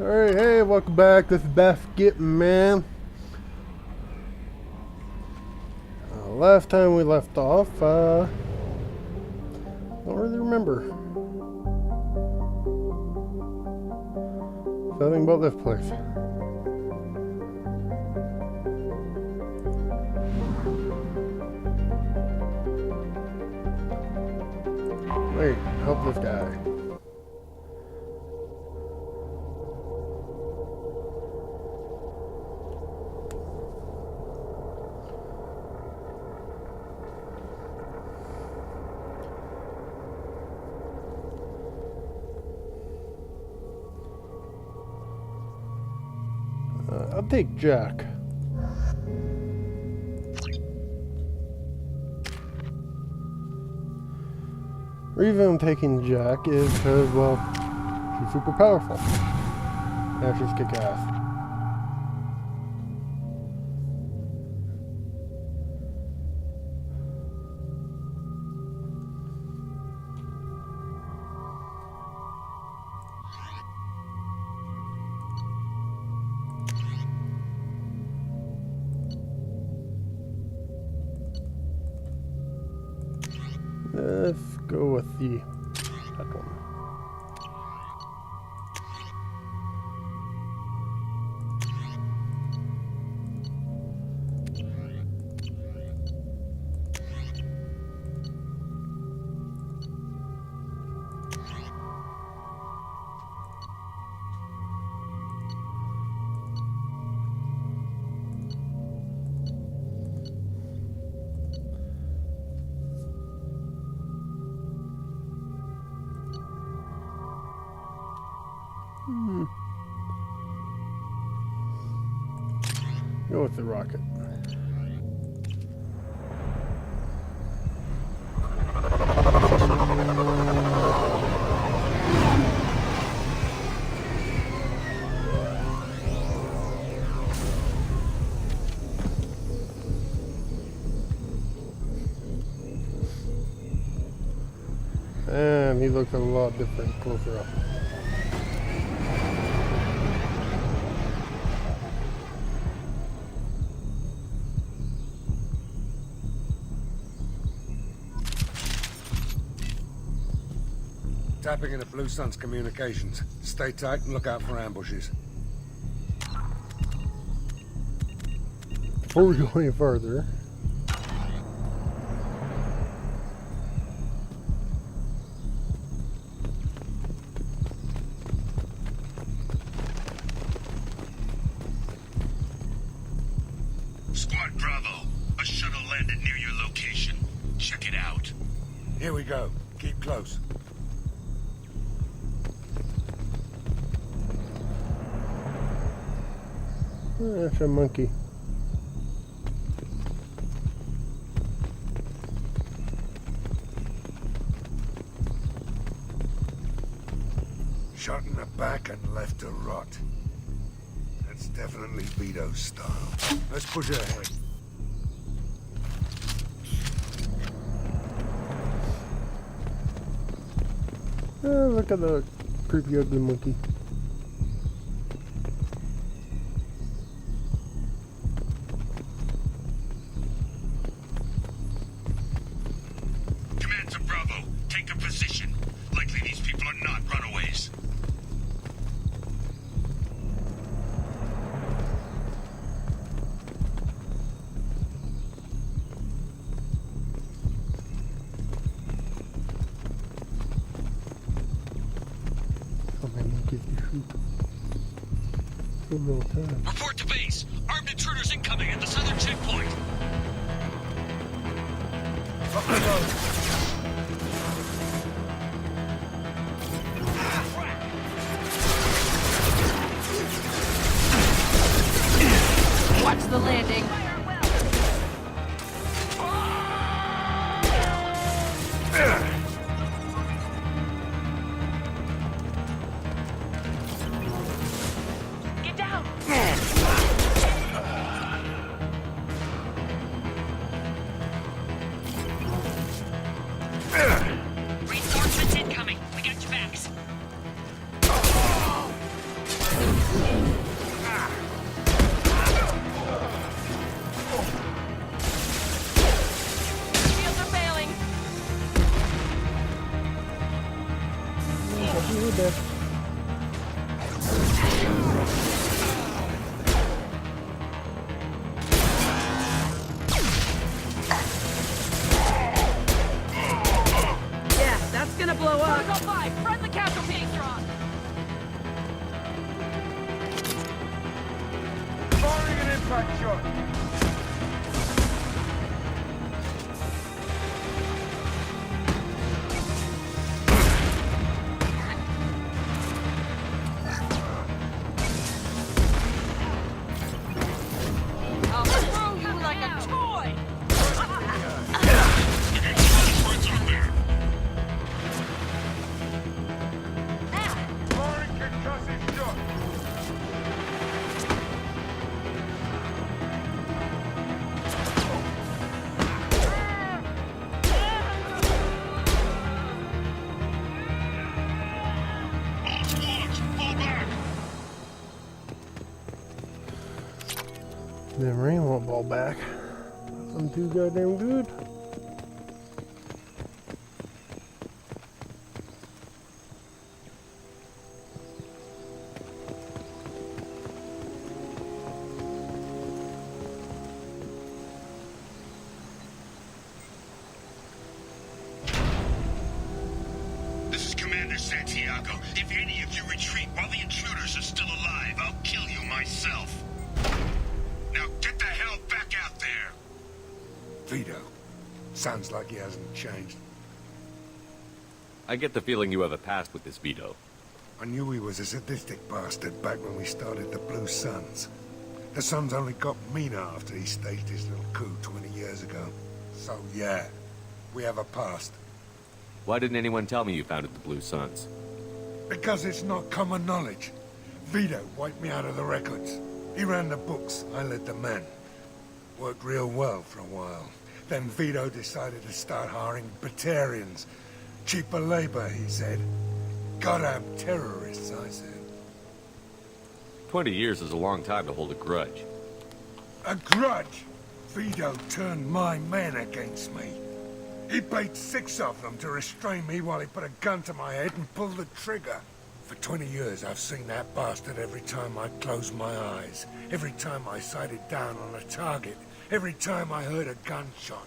Alright, hey, welcome back. This is Basket Man. Last time we left off, don't really remember. Something about this place. Wait, help this guy. I'll take Jack. The reason I'm taking Jack is because, well, she's super powerful. Yeah, she's kick ass. Let's go with that one. Go with the rocket. And he looks a lot different closer up. Tapping into Blue Sun's communications. Stay tight and look out for ambushes. Before we go any further, Squad Bravo, a shuttle landed near your location. Check it out. Here we go. Keep close. that's a monkey. Shot in the back and left to rot. That's definitely Vito's style. Let's push ahead. Look at the creepy ugly monkey. Command to Bravo, take a position. Likely these people are not runaways. How many monkeys do you shoot? So little time. Report to base. Armed intruders incoming at the southern checkpoint. Up the road. Watch the landing. Get down. Reinforcements incoming. We got your backs. You're dead. Yeah, that's gonna blow up. Protocol 5, friendly casualty drop. Firing an impact shot. I'll throw you like a toy. Firing concussive shot. All squads, fall back! Then Rain won't ball back. I'm too goddamn good. This is Commander Santiago. If any of you retreat while the intruders are still alive, I'll kill you myself. Now get the hell back out there! Vito. Sounds like he hasn't changed. I get the feeling you have a past with this Vito. I knew he was a sadistic bastard back when we started the Blue Suns. The Suns only got meaner after he staged his little coup 20 years ago. So yeah, we have a past. Why didn't anyone tell me you founded the Blue Suns? Because it's not common knowledge. Vito wiped me out of the records. He ran the books, I led the men. Worked real well for a while. Then Vito decided to start hiring Batarians. Cheaper labor, he said. Goddamn terrorists, I said. 20 years is a long time to hold a grudge. A grudge? Vito turned my men against me. He paid 6 of them to restrain me while he put a gun to my head and pulled the trigger. For 20 years, I've seen that bastard every time I closed my eyes. Every time I sighted down on a target. Every time I heard a gunshot.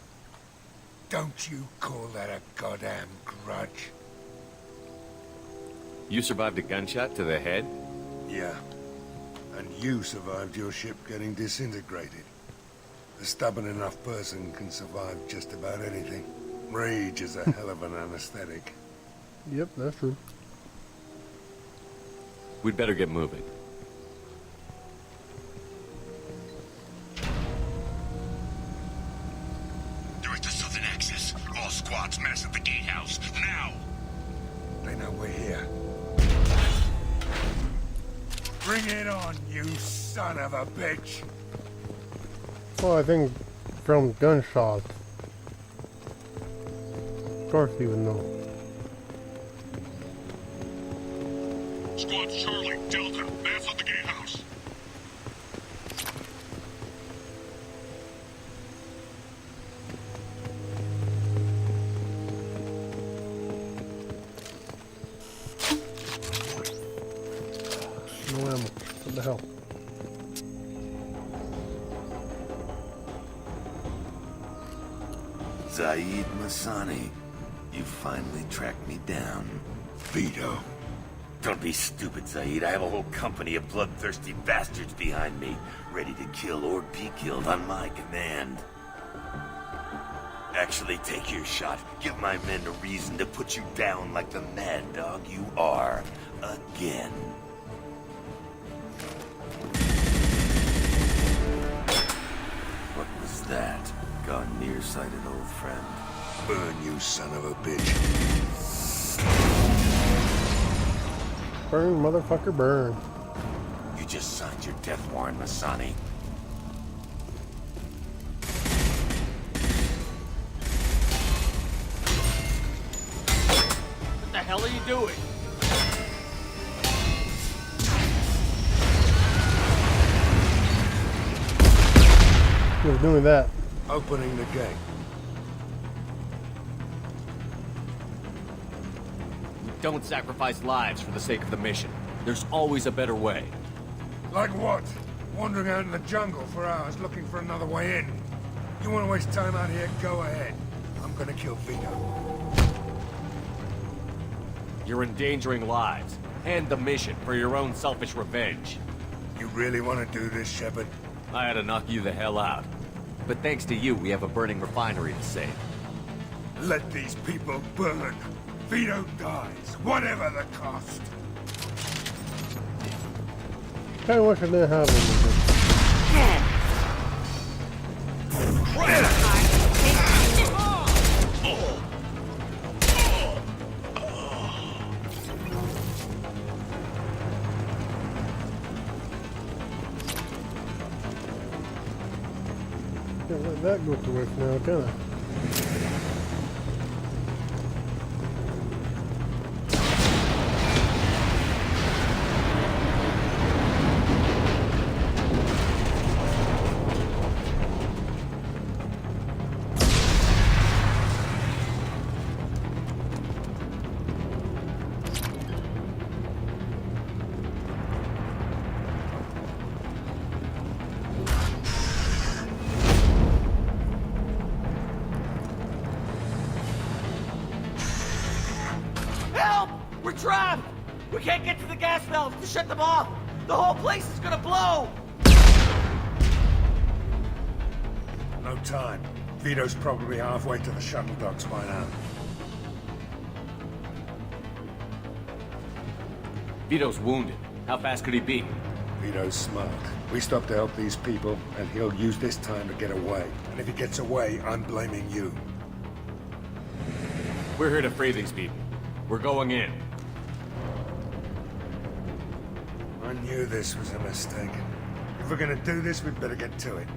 Don't you call that a goddamn grudge? You survived a gunshot to the head? Yeah. And you survived your ship getting disintegrated. A stubborn enough person can survive just about anything. Rage is a hell of an anesthetic. Yep, that's true. We'd better get moving. They're at the southern axis. All squads mass at the gatehouse. Now! They know we're here. Bring it on, you son of a bitch! Well, I think from gunshots. Of course he would know. Squad Charlie, Delta, mass at the gatehouse. No ammo. What the hell? Zaid Masani, you finally tracked me down. Vito. Don't be stupid, Zaid. I have a whole company of bloodthirsty bastards behind me, ready to kill or be killed on my command. Actually, take your shot. Give my men a reason to put you down like the mad dog you are. Again. What was that? Gone nearsighted, old friend. Burn, you son of a bitch. Burn, motherfucker, burn. You just signed your death warrant, Masani. What the hell are you doing? He was doing that. Opening the gate. don't sacrifice lives for the sake of the mission. There's always a better way. Like what? Wandering out in the jungle for hours looking for another way in. You want to waste time out here? Go ahead. I'm gonna kill Vito. You're endangering lives, and the mission for your own selfish revenge. You really want to do this, Shepard? I had to knock you the hell out. But thanks to you, we have a burning refinery to save. Let these people burn. Vito dies, whatever the cost. Kind of wish I didn't have anything. Can't let that go to waste now, can I? Help! We're trapped! We can't get to the gas valves to shut them off! The whole place is gonna blow! No time. Vito's probably halfway to the shuttle docks by now. Vito's wounded. How fast could he be? Vito's smart. We stop to help these people, and he'll use this time to get away. And if he gets away, I'm blaming you. We're here to free these people. We're going in. I knew this was a mistake. If we're gonna do this, we'd better get to it.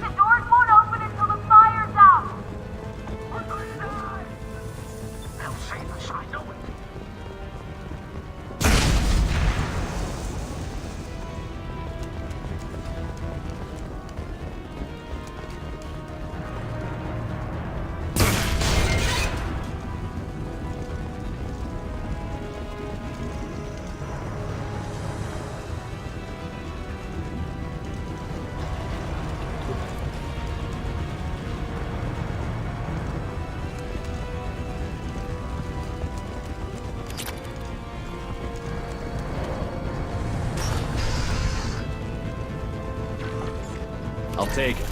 The doors won't open until the fire's out! I'm gonna die. They'll save us, I know it. I'll take it.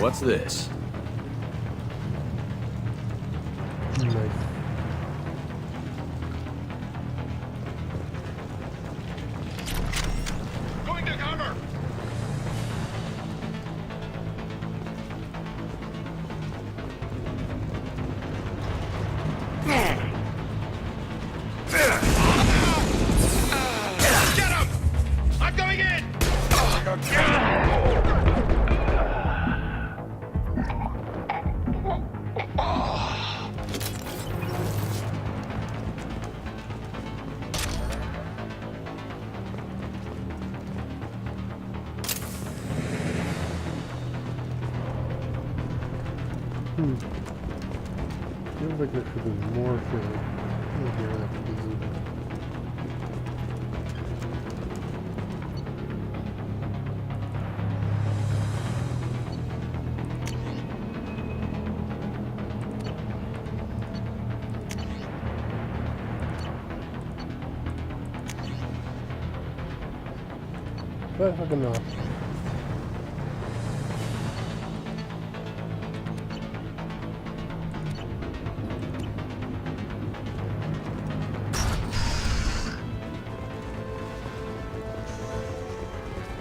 What's this? Nice. Going to cover! Get him! I'm going in! Feels like there should be more food in here that could be looted. But I don't know.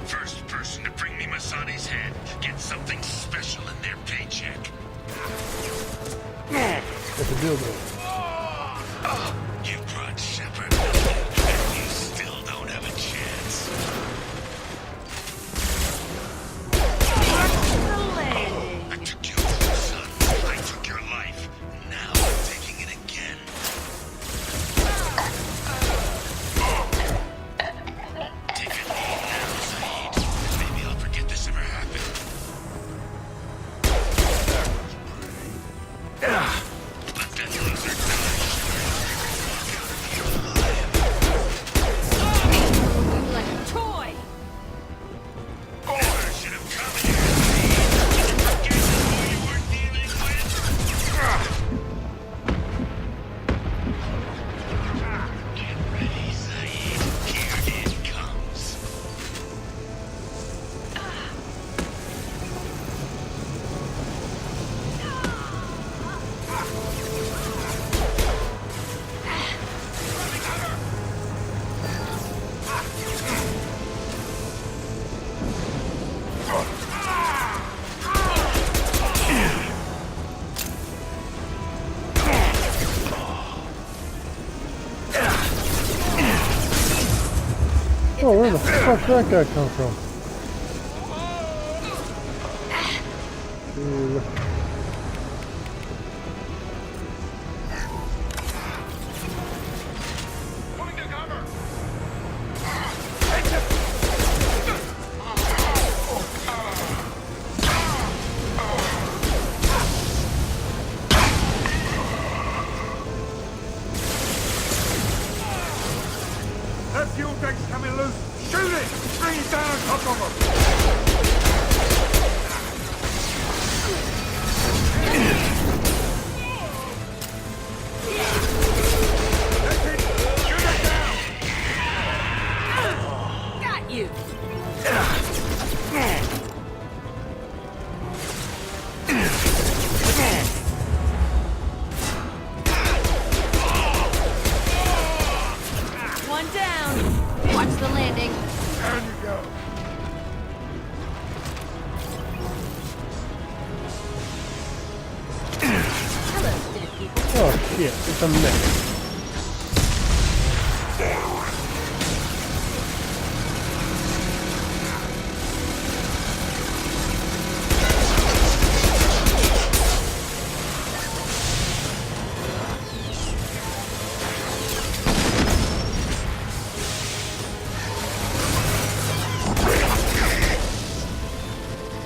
First person to bring me Masani's head gets something special in their paycheck. That's a dildo. You brought Shepard, and you still don't have a chance. I took your son. I took your life. Now I'm taking it again. Take a knee now, Zaid. Maybe I'll forget this ever happened. Let that loser die. Walk out of here alive. Like a toy! Never should have come here, Zaid. Did you forget who you were dealing with? Get ready, Zaid. Here it comes. Oh, where the fuck did that guy come from? Ooh. Going to cover. That fuel tank's coming loose. Shoot it! Bring it down on top of them. That's it. Shoot it down. Got you! One down. Watch the landing. Down you go. Hello, city people. Oh shit, it's a mech.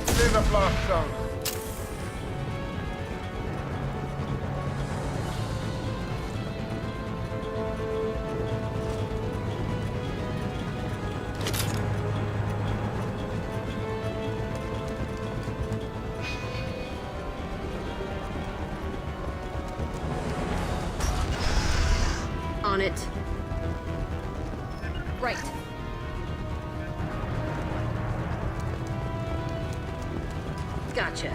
Clear the blast zone. On it. Right. Gotcha.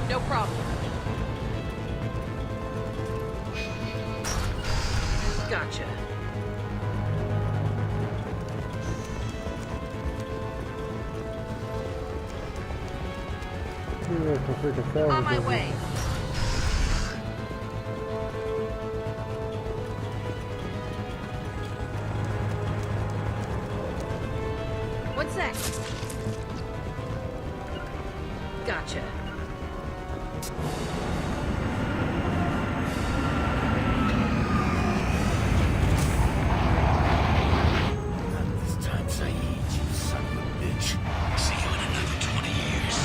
No problem. Gotcha. On my way. What's that? Gotcha. Not this time, Saeed, you son of a bitch. See you in another 20 years.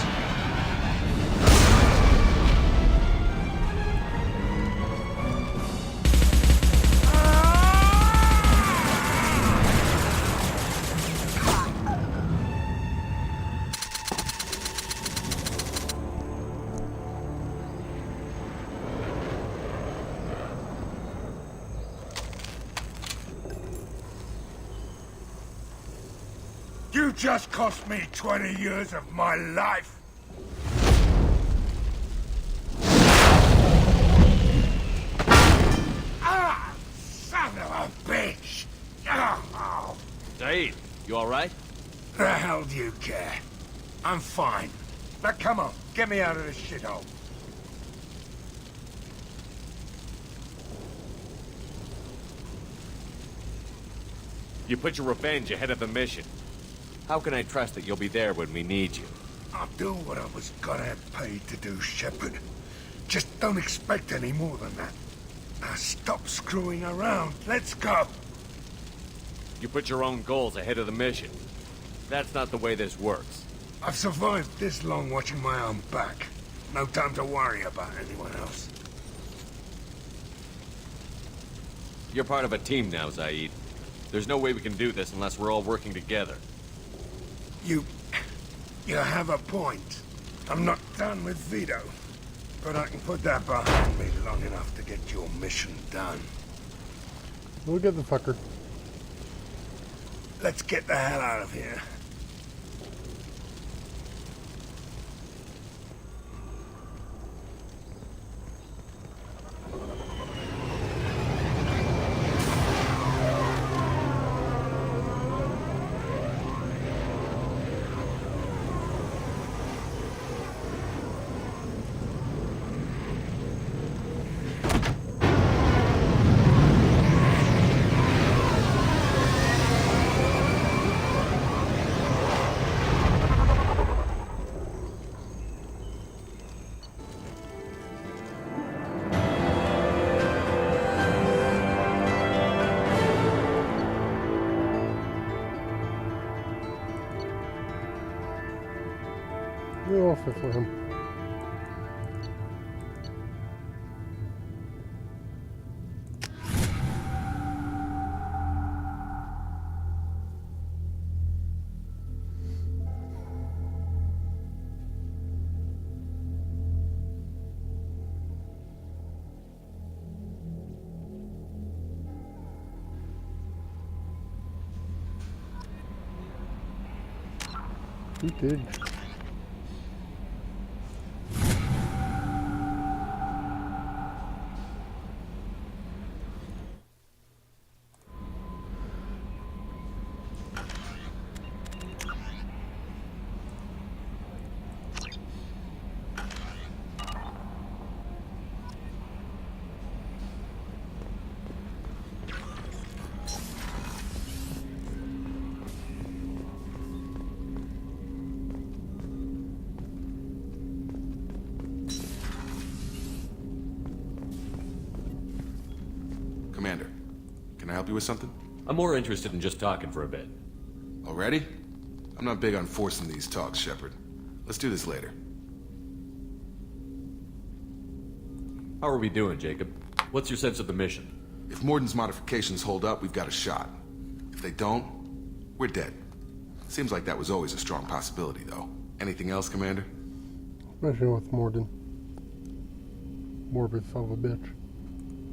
You just cost me 20 years of my life. Ah, son of a bitch! Oh, Saeed, you alright? the hell do you care? I'm fine. Now come on, get me out of this shithole. You put your revenge ahead of the mission. How can I trust that you'll be there when we need you? I'll do what I was gonna have paid to do, Shepard. Just don't expect any more than that. Now stop screwing around. Let's go. You put your own goals ahead of the mission. That's not the way this works. I've survived this long watching my own back. No time to worry about anyone else. You're part of a team now, Saeed. There's no way we can do this unless we're all working together. You have a point. I'm not done with Vito. But I can put that behind me long enough to get your mission done. Look at the fucker. Let's get the hell out of here. We'll all fit for him. Who did? Commander, can I help you with something? I'm more interested in just talking for a bit. Already? I'm not big on forcing these talks, Shepard. Let's do this later. How are we doing, Jacob? What's your sense of the mission? If Morden's modifications hold up, we've got a shot. If they don't, we're dead. Seems like that was always a strong possibility, though. Anything else, Commander? Especially with Morden. Morbid son of a bitch.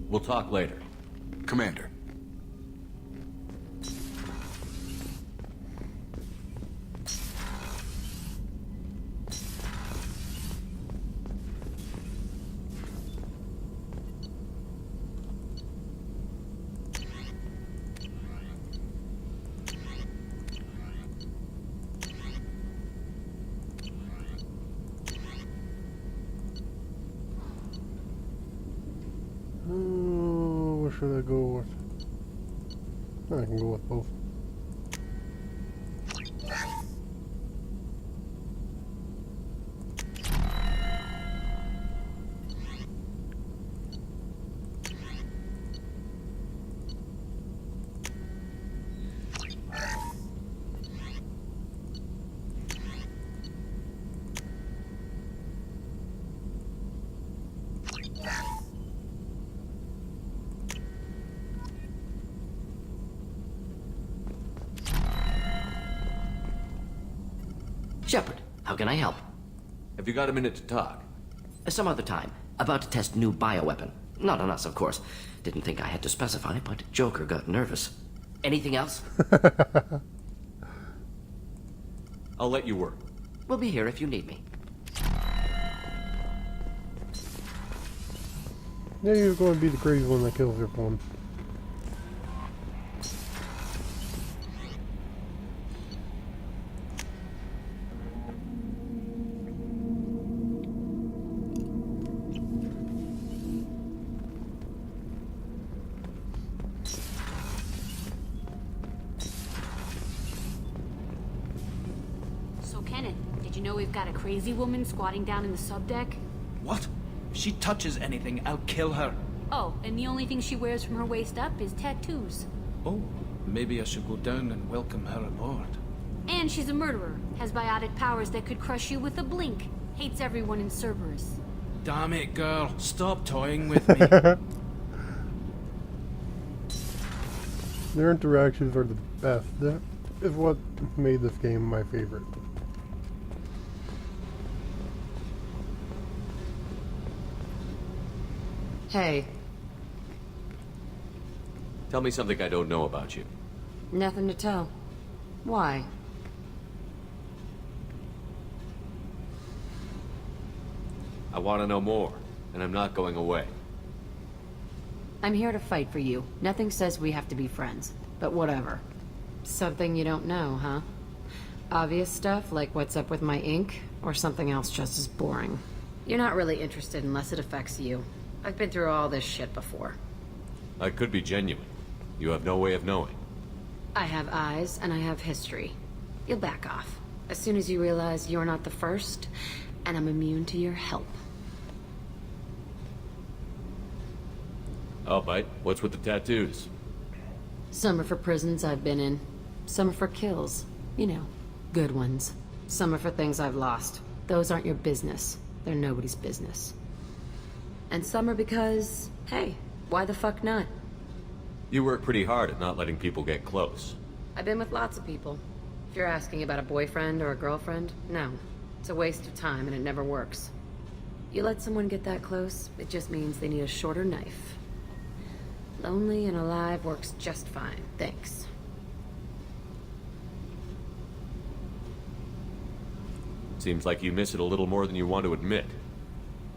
We'll talk later. Commander. What should I go with? I can go with both. Shepard, how can I help? Have you got a minute to talk? Some other time. About to test new bioweapon. Not on us, of course. Didn't think I had to specify, but Joker got nervous. Anything else? I'll let you work. We'll be here if you need me. Yeah, you're going to be the crazy one that kills everyone. So, Kenneth, did you know we've got a crazy woman squatting down in the subdeck? What? If she touches anything, I'll kill her. Oh, and the only thing she wears from her waist up is tattoos. Oh, maybe I should go down and welcome her aboard. And she's a murderer, has biotic powers that could crush you with a blink, hates everyone in Cerberus. Damn it, girl. Stop toying with me. Their interactions are the best. That is what made this game my favorite. Hey, Tell me something I don't know about you. nothing to tell. Why? I want to know more, and I'm not going away. I'm here to fight for you. Nothing says we have to be friends, but whatever. Something you don't know, huh? Obvious stuff, like what's up with my ink, or something else just as boring. You're not really interested unless it affects you. I've been through all this shit before. I could be genuine. You have no way of knowing. I have eyes, and I have history. You'll back off. As soon as you realize you're not the first, and I'm immune to your help. I'll bite. What's with the tattoos? Some are for prisons I've been in. Some are for kills. You know, good ones. Some are for things I've lost. Those aren't your business. They're nobody's business. And some are because, hey, why the fuck not? You work pretty hard at not letting people get close. I've been with lots of people. If you're asking about a boyfriend or a girlfriend, no. It's a waste of time and it never works. You let someone get that close, it just means they need a shorter knife. Lonely and alive works just fine, thanks. Seems like you miss it a little more than you want to admit.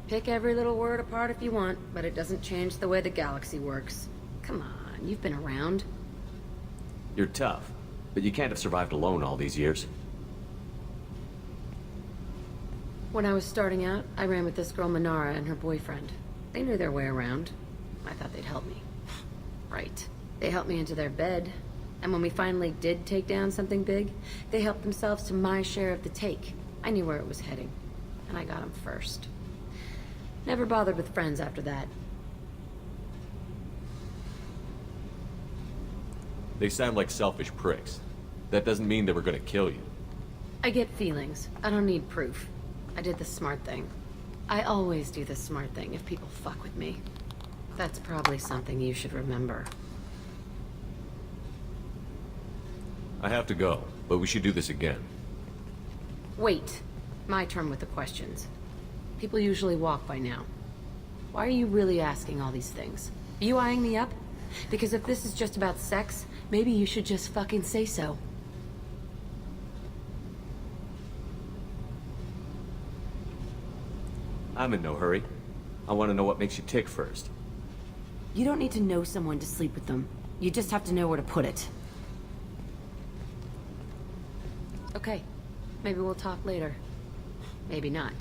Pick every little word apart if you want, but it doesn't change the way the galaxy works. Come on, you've been around. You're tough, but you can't have survived alone all these years. When I was starting out, I ran with this girl Minara and her boyfriend. They knew their way around. I thought they'd help me. Right. They helped me into their bed. And when we finally did take down something big, they helped themselves to my share of the take. I knew where it was heading. And I got them first. Never bothered with friends after that. They sound like selfish pricks. That doesn't mean they were gonna kill you. I get feelings. I don't need proof. I did the smart thing. I always do the smart thing if people fuck with me. That's probably something you should remember. I have to go. but we should do this again. Wait. My turn with the questions. People usually walk by now. Why are you really asking all these things? Are you eyeing me up? Because if this is just about sex, maybe you should just fucking say so. I'm in no hurry. I want to know what makes you tick first. You don't need to know someone to sleep with them. You just have to know where to put it. Okay. Maybe we'll talk later. Maybe not.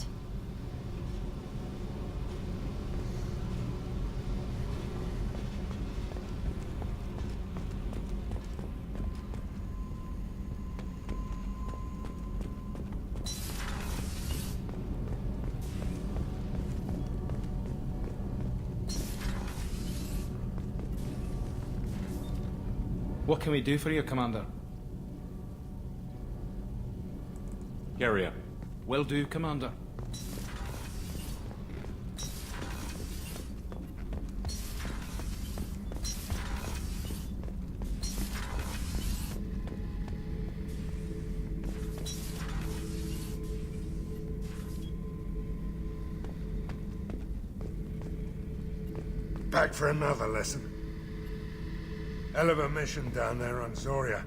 What can we do for you, Commander? Carry on. Will do, Commander. Back for another lesson. Hell of a mission down there on Zoria.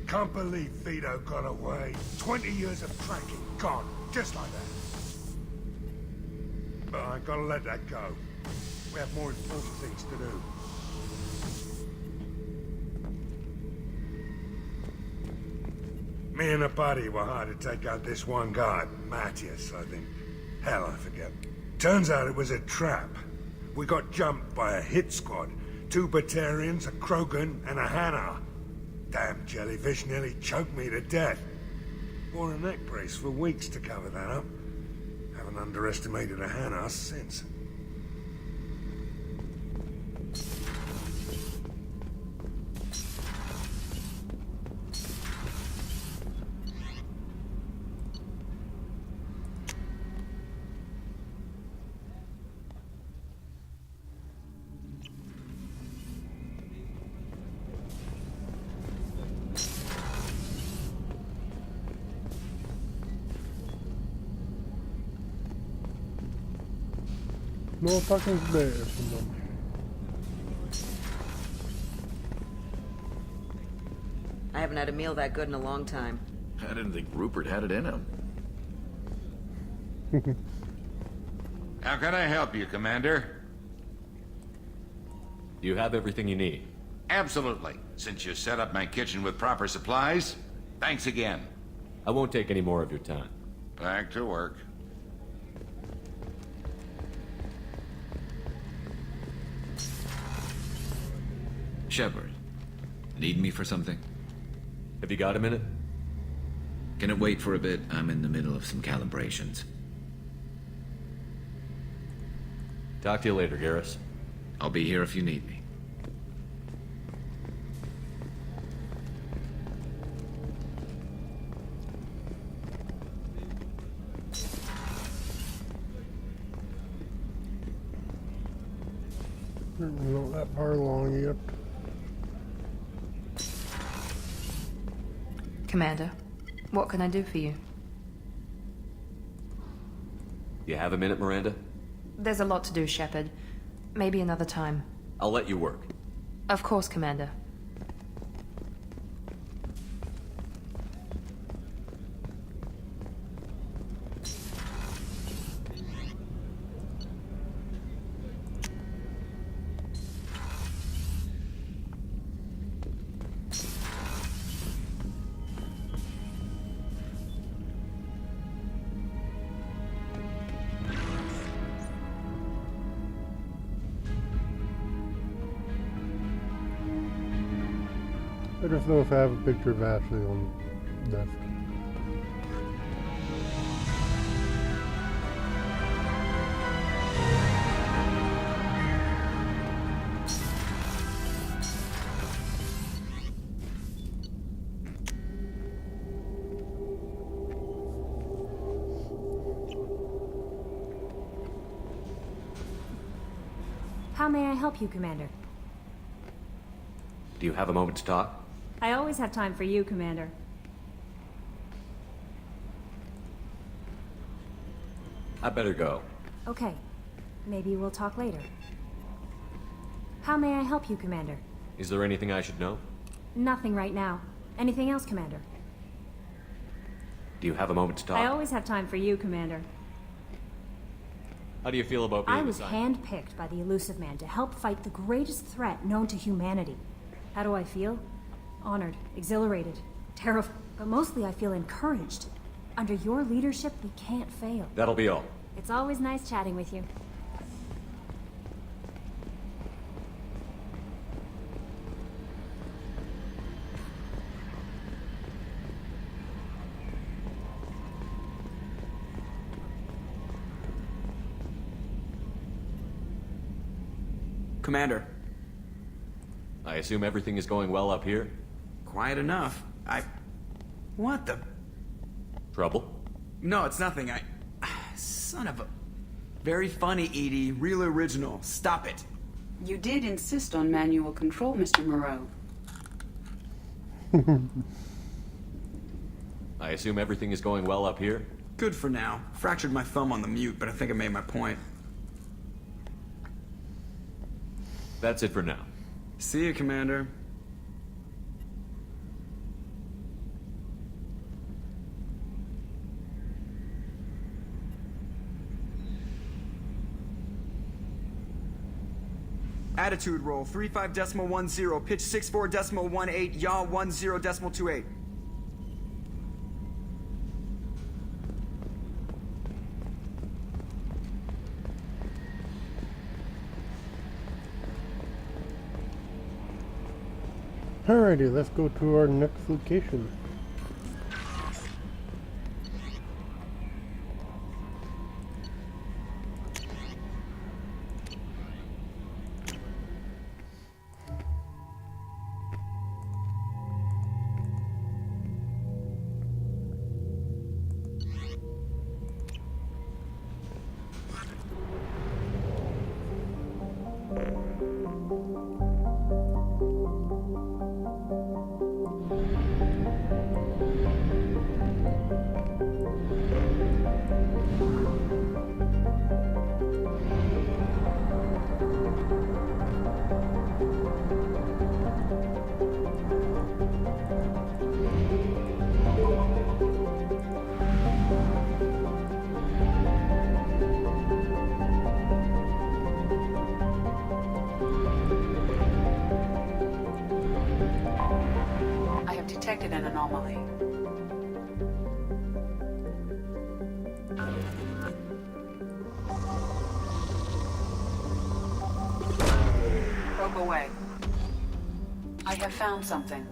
Can't believe Vito got away. 20 years of tracking gone, just like that. But I gotta let that go. We have more important things to do. Me and a buddy were hired to take out this one guy, Matthias, I think. Hell, I forget. Turns out it was a trap. We got jumped by a hit squad. 2 Batarians, a Krogan, and a Hanar. Damn jellyfish nearly choked me to death. Wore a neck brace for weeks to cover that up. Haven't underestimated a Hanar since. No fucking bears from them. I haven't had a meal that good in a long time. I didn't think Rupert had it in him. How can I help you, Commander? You have everything you need. Absolutely. Since you set up my kitchen with proper supplies, thanks again. I won't take any more of your time. Back to work. Shepard, need me for something? Have you got a minute? Can it wait for a bit? I'm in the middle of some calibrations. Talk to you later, Garrus. I'll be here if you need me. Not that far along yet. Commander, what can I do for you? You have a minute, Miranda? There's a lot to do, Shepard. Maybe another time. I'll let you work. Of course, Commander. I just know if I have a picture of Ashley on the desk. How may I help you, Commander? Do you have a moment to talk? I always have time for you, Commander. I better go. Okay. Maybe we'll talk later. How may I help you, Commander? Is there anything I should know? Nothing right now. Anything else, Commander? Do you have a moment to talk? I always have time for you, Commander. How do you feel about being I was assigned? handpicked by the Illusive Man to help fight the greatest threat known to humanity. How do I feel? Honored, exhilarated, terrified, but mostly I feel encouraged. Under your leadership, we can't fail. That'll be all. It's always nice chatting with you. Commander. I assume everything is going well up here? Quiet enough. What the... Trouble? No, it's nothing. Son of a... Very funny, Edie. Real original. Stop it. You did insist on manual control, Mr. Moreau. I assume everything is going well up here? Good for now. Fractured my thumb on the mute, but I think I made my point. That's it for now. See you, Commander. Attitude roll 35.10, pitch 64.18, yaw 10.28. Alrighty, let's go to our next location. I have detected an anomaly. Probe away. I have found something.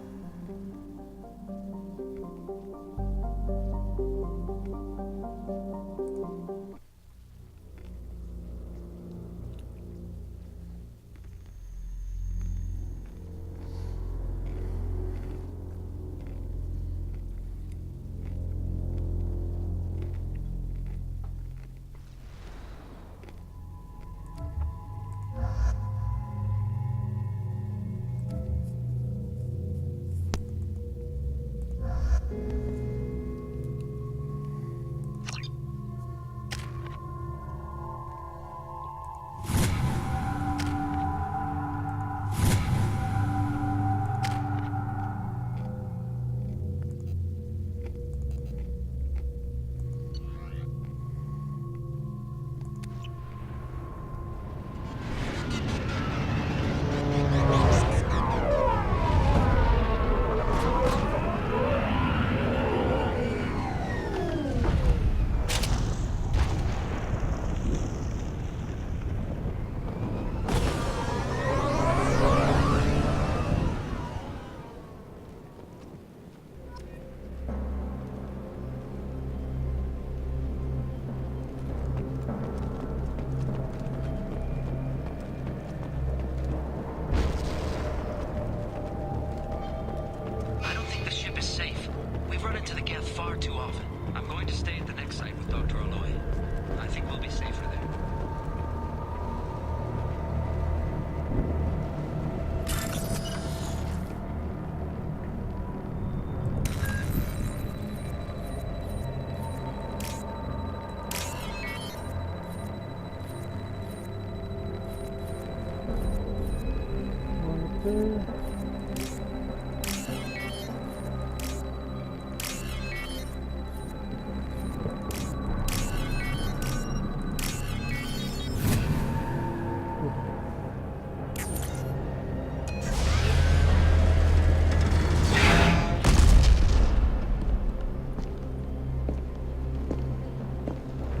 there?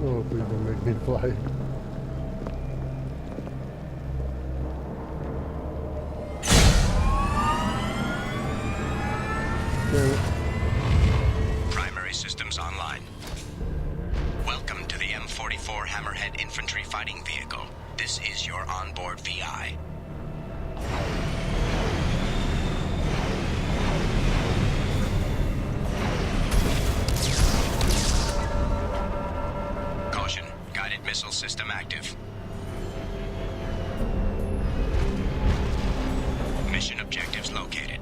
Oh, please don't make me fly. Primary systems online. Welcome to the M44 Hammerhead Infantry Fighting Vehicle. This is your onboard VI. Caution, guided missile system active. Mission objectives located.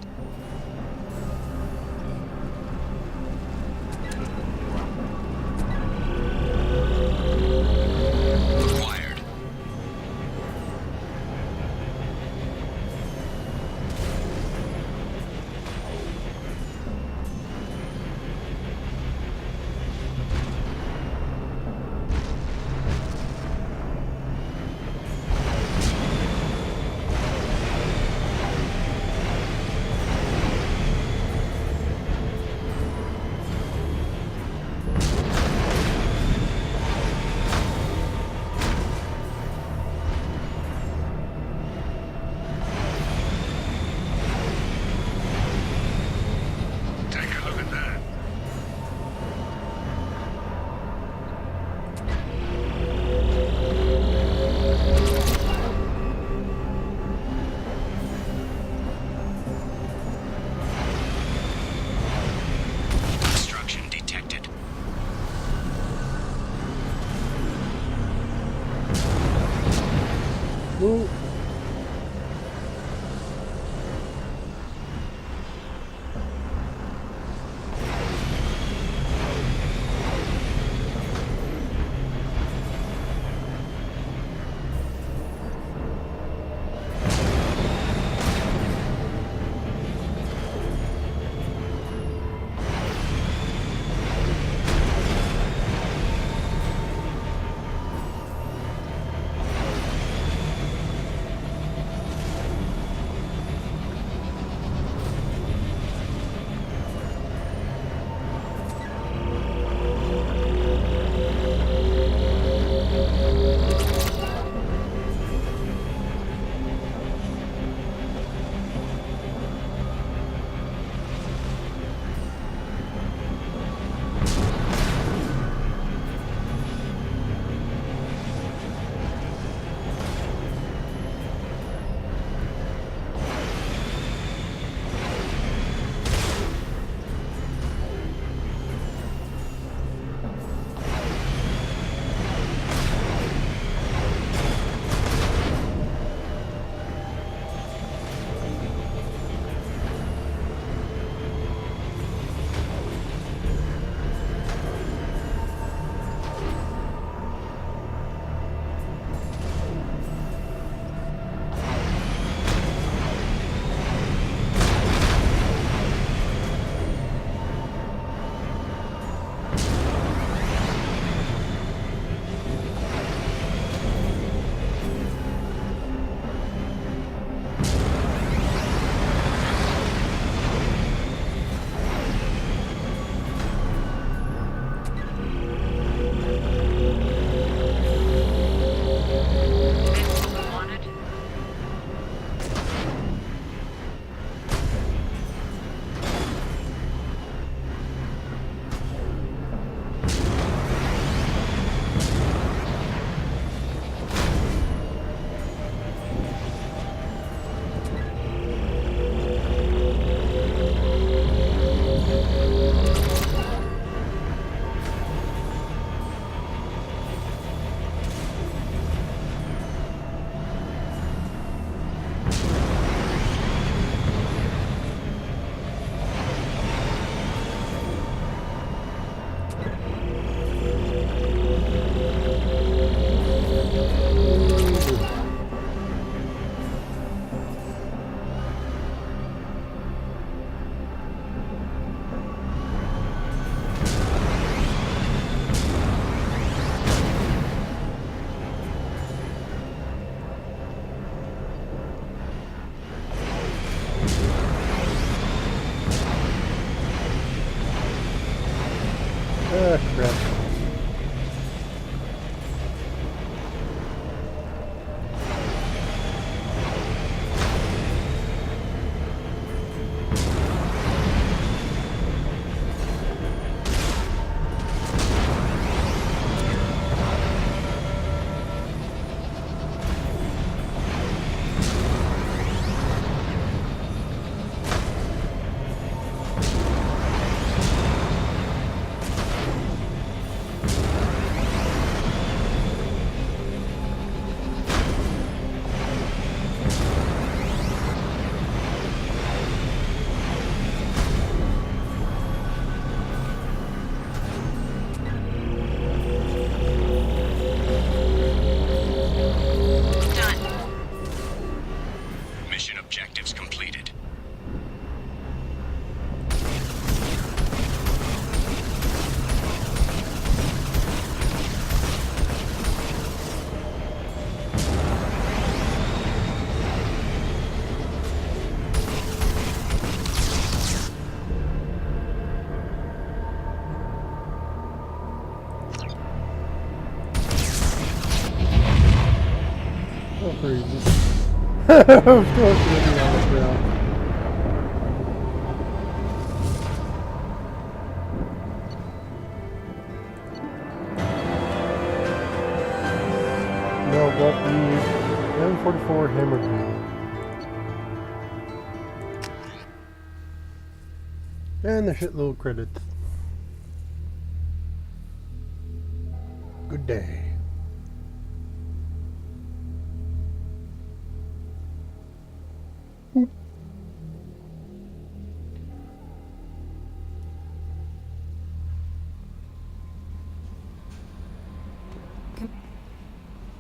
Acquired. Take a look at that. Destruction detected. Ooh. Oh, crazy. Of course, looking on the ground. No, got the M44 Hammer Beam. And the shitload credits. Good day.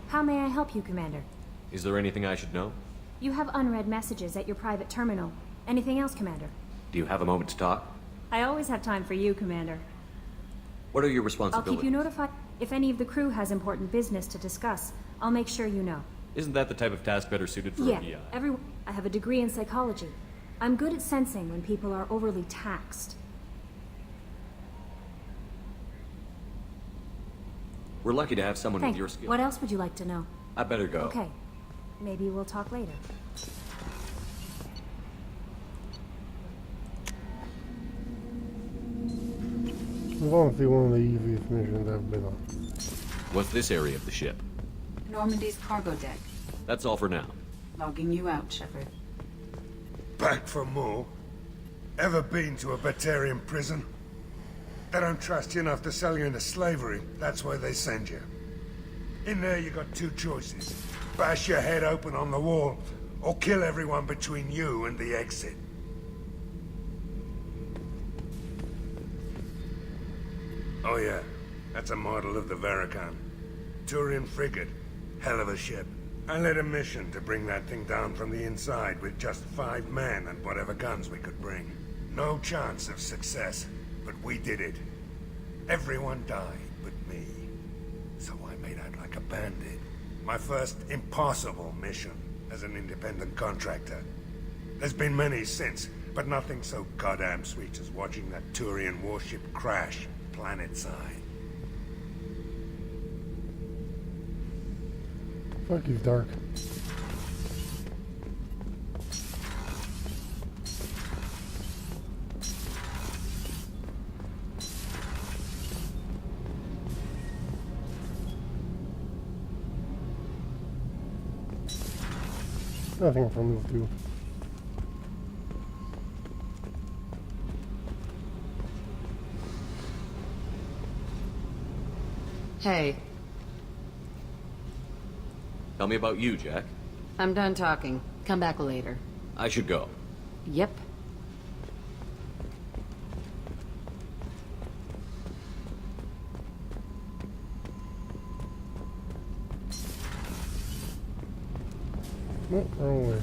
How may I help you, Commander? Is there anything I should know? You have unread messages at your private terminal. Anything else, Commander? Do you have a moment to talk? I always have time for you, Commander. What are your I'll responsibilities? keep you notified. If any of the crew has important business to discuss, I'll make sure you know. Isn't that the type of task better suited for Yeah, a VI? I have a degree in psychology. I'm good at sensing when people are overly taxed. We're lucky to have someone Thank with your skills. What else would you like to know? I better go. Okay. Maybe we'll talk later. It's honestly one of the easiest missions I've been on. What's this area of the ship? Normandy's cargo deck. That's all for now. Logging you out, Shepard. Back for more? Ever been to a Batarian prison? They don't trust you enough to sell you into slavery. That's why they send you. In there you got two choices. Bash your head open on the wall, or kill everyone between you and the exit. Oh yeah, that's a model of the Veracon. Turian frigate. Hell of a ship. I led a mission to bring that thing down from the inside with just 5 men and whatever guns we could bring. No chance of success, but we did it. Everyone died but me. So I made out like a bandit. My first impossible mission as an independent contractor. There's been many since, but nothing so goddamn sweet as watching that Turian warship crash planet-side. Fuck, he's dark. Nothing from move 2. Hey, Tell me about you, Jack. I'm done talking. Come back later. I should go. Yep. No, wrong way.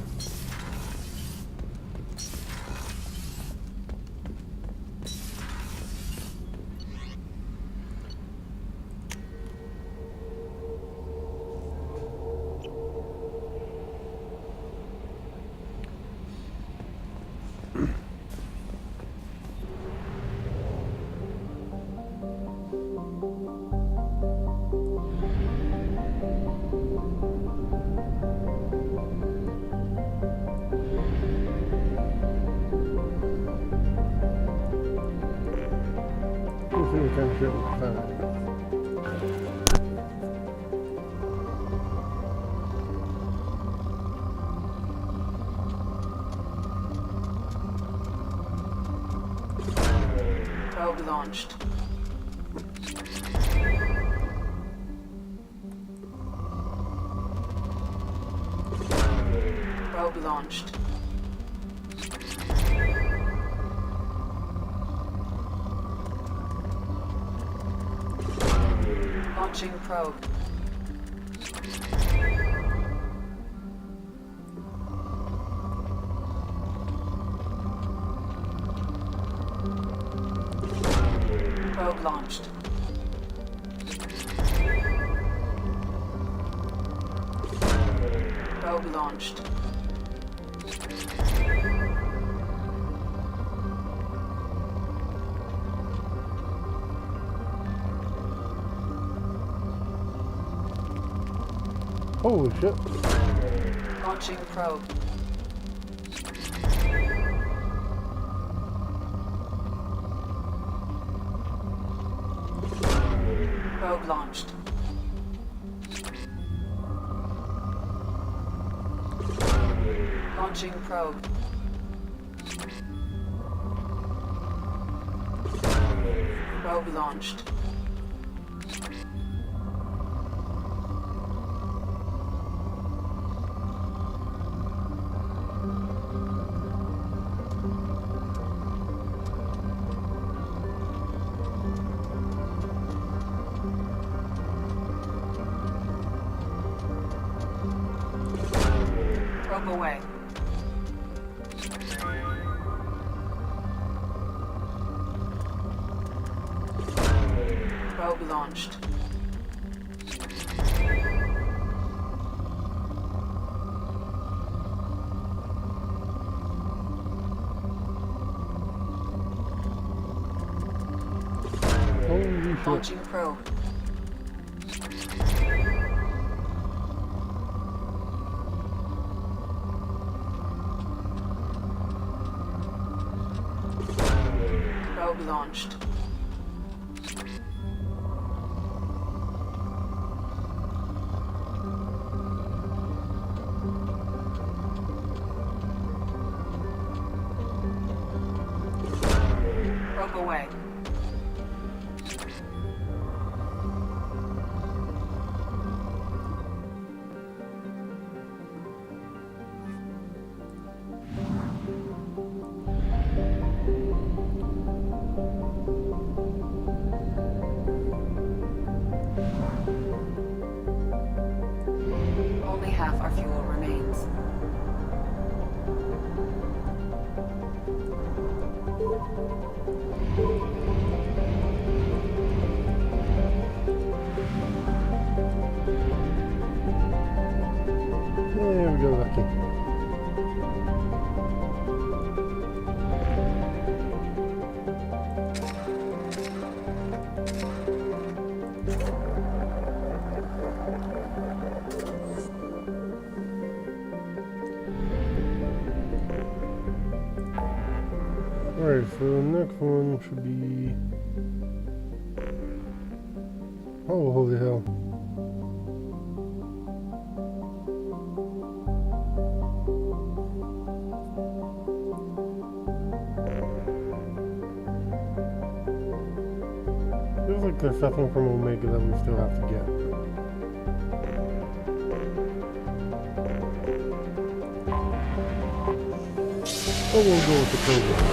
Probe launched. Probe launched. Launching probe. Probe launched. Probe launched. Holy shit. Launching probe. Probe launched. Launching probe. Probe launched. Probe away. Probe launched. Holy shit. Launching probe. Probe launched. Probe away. Only half our fuel remains. There we go, Lucky. Alright, so the next one should be... Oh, holy hell. Feels like there's something from Omega that we still have to get. But we'll go with the program.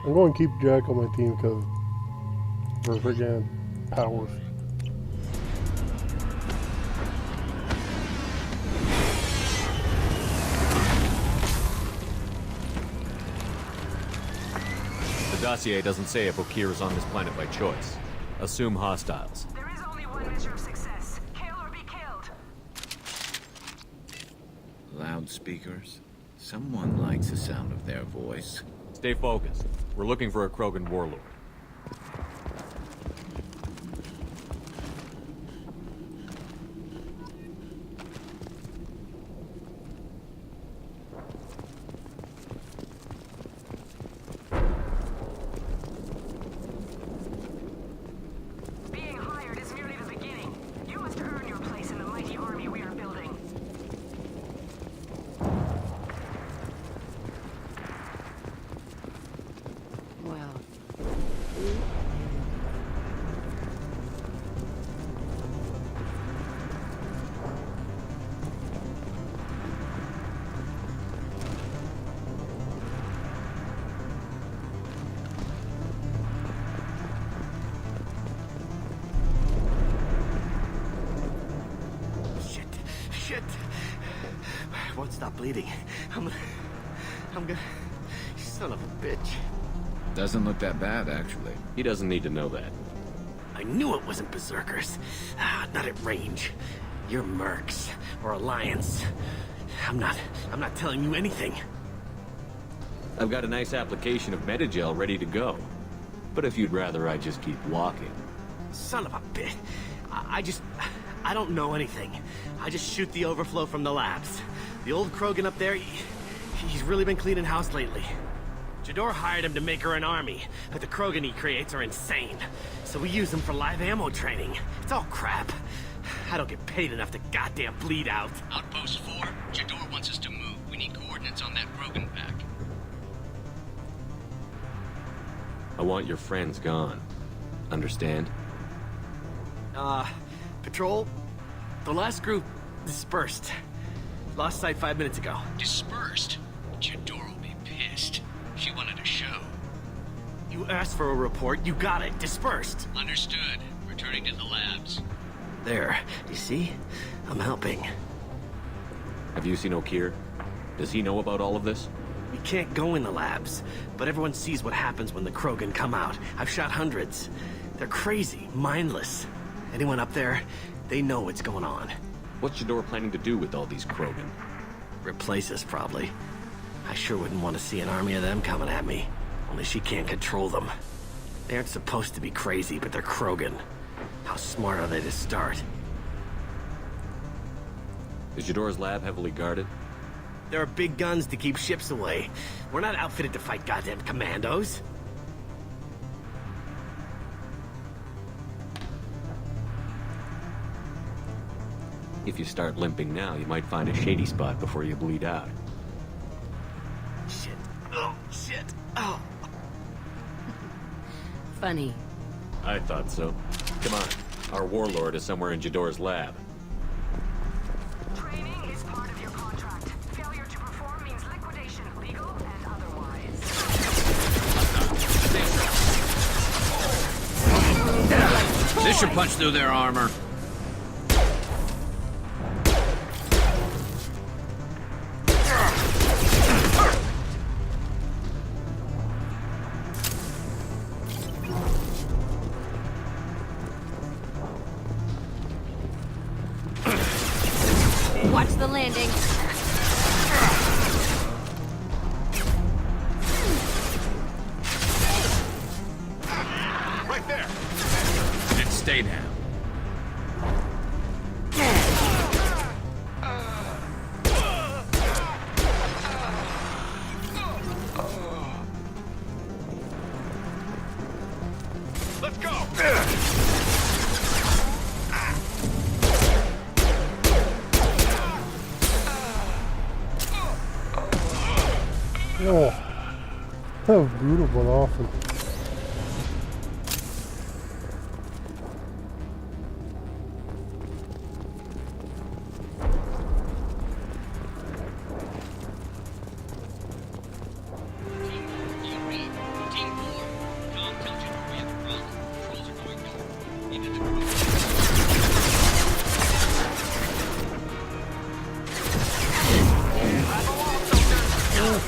I'm going to keep Jack on my team because for friggin' powers. The dossier doesn't say if Okeer is on this planet by choice. Assume hostiles. There is only one measure of success. Kill or be killed. Loudspeakers? Someone likes the sound of their voice. Stay focused. We're looking for a Krogan warlord. Being hired is merely the beginning. You must earn your place in the mighty army we are building. Well, shit. I won't stop bleeding. I'm gonna... Son of a bitch. Doesn't look that bad, actually. He doesn't need to know that. I knew it wasn't Berserkers. Not at range. You're Mercs, or Alliance. I'm not telling you anything. I've got a nice application of Metagel ready to go. But if you'd rather I just keep walking... Son of a bitch. I don't know anything. I just shoot the overflow from the labs. The old Krogan up there, he's really been cleaning house lately. Jador hired him to make her an army, but the Krogan he creates are insane. So we use them for live ammo training. It's all crap. I don't get paid enough to goddamn bleed out. Outpost 4, Jador wants us to move. We need coordinates on that Krogan pack. I want your friends gone. Understand? Patrol? The last group dispersed. Lost sight 5 minutes ago. Dispersed? Jador will be pissed. She wanted a show. You asked for a report, you got it. Dispersed. Understood. Returning to the labs. There. You see? I'm helping. Have you seen Okeer? Does he know about all of this? We can't go in the labs, but everyone sees what happens when the Krogan come out. I've shot hundreds. They're crazy, mindless. Anyone up there, they know what's going on. What's Jador planning to do with all these Krogan? Replace us, probably. I sure wouldn't want to see an army of them coming at me. Only she can't control them. They aren't supposed to be crazy, but they're Krogan. How smart are they to start? Is Jador's lab heavily guarded? There are big guns to keep ships away. We're not outfitted to fight goddamn commandos. If you start limping now, you might find a shady spot before you bleed out. Shit. Oh, shit. Oh. Funny. I thought so. Come on. Our warlord is somewhere in Jador's lab. Training is part of your contract. Failure to perform means liquidation, legal and otherwise. This should punch through their armor. Watch the landing. Right there. And stay down. Let's go. Oh, that was brutal but awesome.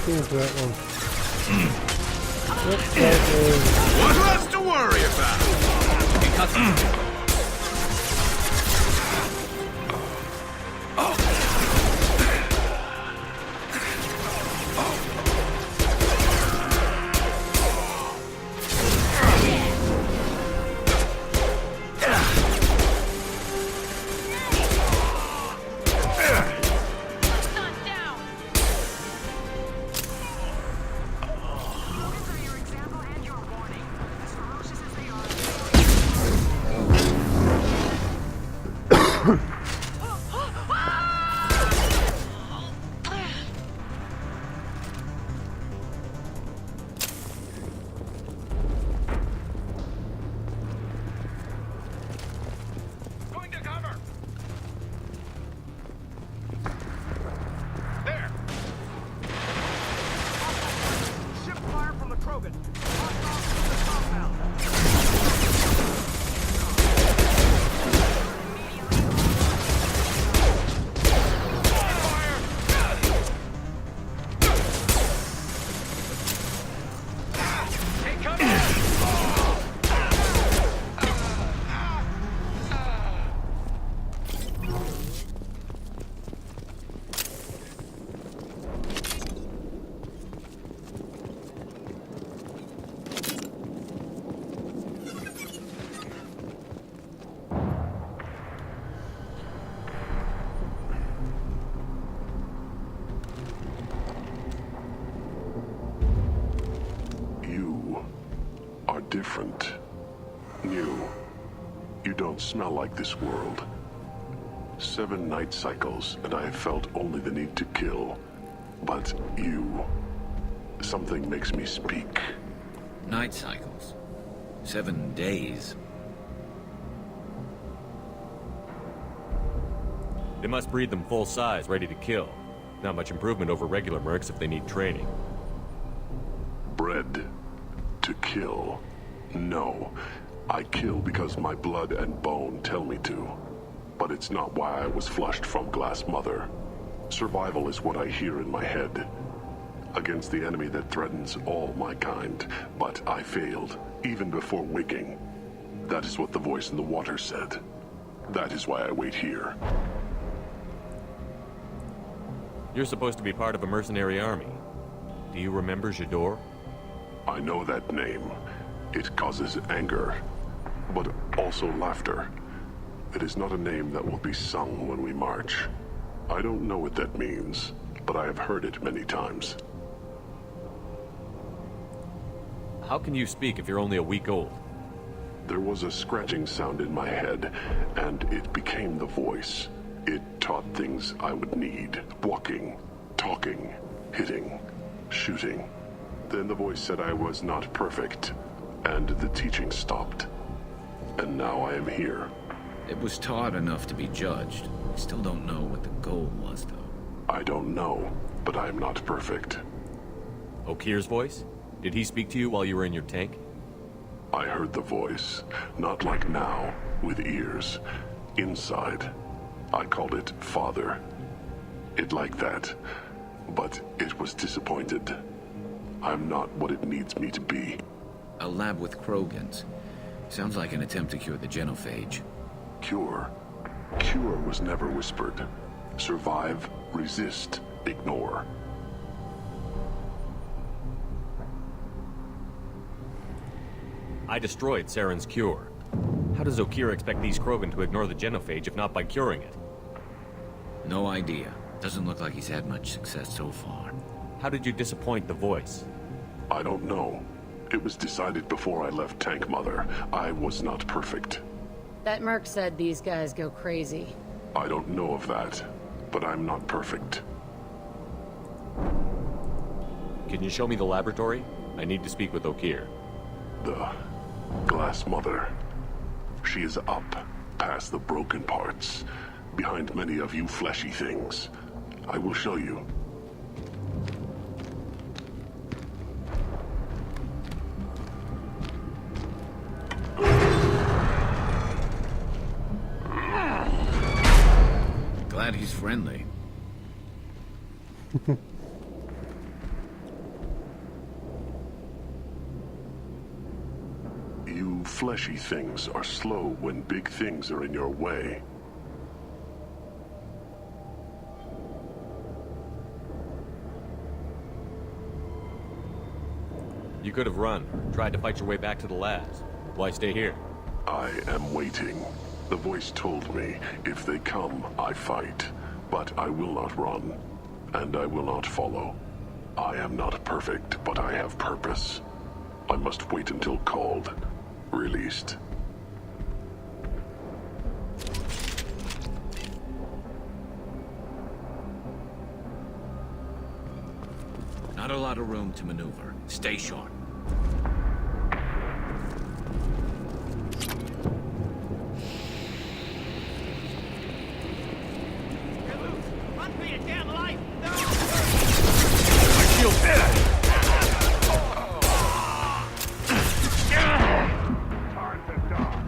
There's that one. What's less to worry about? different. New. You don't smell like this world. 7 night cycles, and I have felt only the need to kill. But you... something makes me speak. Night cycles. 7 days. They must breed them full size, ready to kill. Not much improvement over regular mercs if they need training. Bred to kill. No. I kill because my blood and bone tell me to. But it's not why I was flushed from Glass Mother. Survival is what I hear in my head. Against the enemy that threatens all my kind. But I failed, even before waking. That is what the voice in the water said. That is why I wait here. You're supposed to be part of a mercenary army. Do you remember J'dor? I know that name. It causes anger, but also laughter. It is not a name that will be sung when we march. I don't know what that means, but I have heard it many times. How can you speak if you're only a week old? There was a scratching sound in my head, and it became the voice. It taught things I would need. Walking, talking, hitting, shooting. Then the voice said I was not perfect, and the teaching stopped. And now I am here. It was taught enough to be judged. I still don't know what the goal was, though. I don't know, but I am not perfect. Okir's voice? Did he speak to you while you were in your tank? I heard the voice, not like now, with ears. Inside. I called it Father. It like that, but it was disappointed. I'm not what it needs me to be. A lab with Krogans. Sounds like an attempt to cure the genophage. Cure? Cure was never whispered. Survive, resist, ignore. I destroyed Saren's cure. How does Okir expect these Krogan to ignore the genophage if not by curing it? No idea. Doesn't look like he's had much success so far. How did you disappoint the voice? I don't know. It was decided before I left Tank Mother. I was not perfect. That merc said these guys go crazy. I don't know of that, but I'm not perfect. Can you show me the laboratory? I need to speak with Okir. The Glass Mother. She is up, past the broken parts, behind many of you fleshy things. I will show you. Glad he's friendly. You fleshy things are slow when big things are in your way. You could have run, tried to fight your way back to the labs. Why stay here? I am waiting. The voice told me, if they come, I fight. But I will not run, and I will not follow. I am not perfect, but I have purpose. I must wait until called, released. Not a lot of room to maneuver. Stay sharp. Run for your damn life! No! My shield's dead! Time to die.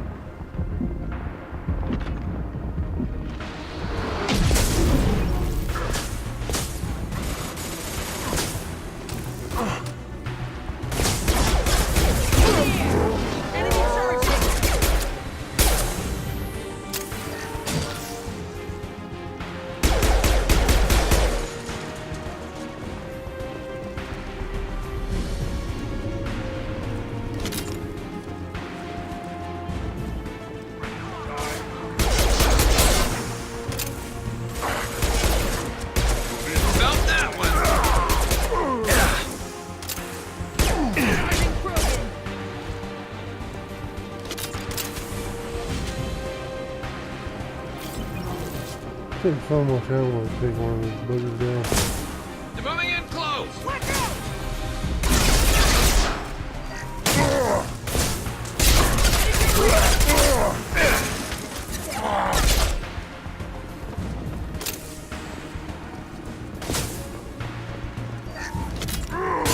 Take so much ammo to take one of these buggers down. They're moving in close!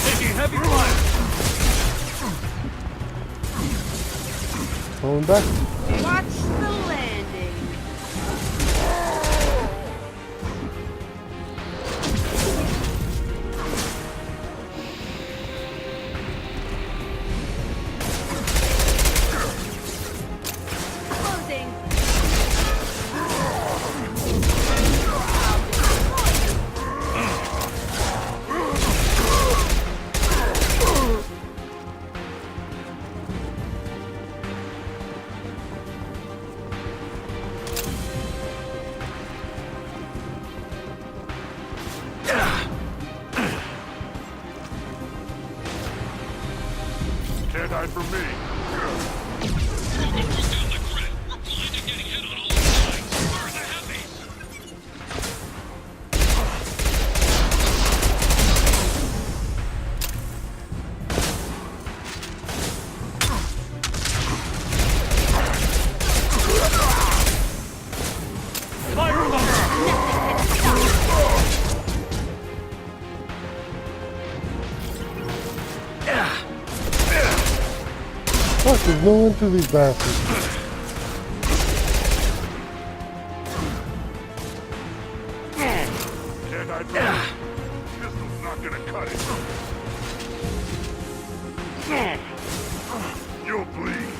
Taking heavy fire! Falling back. Watch the landing. Closing. Can't hide from me. Fuck, there's no end to these bastards. Can't hide from me. Pistol's not gonna cut it. You'll bleed.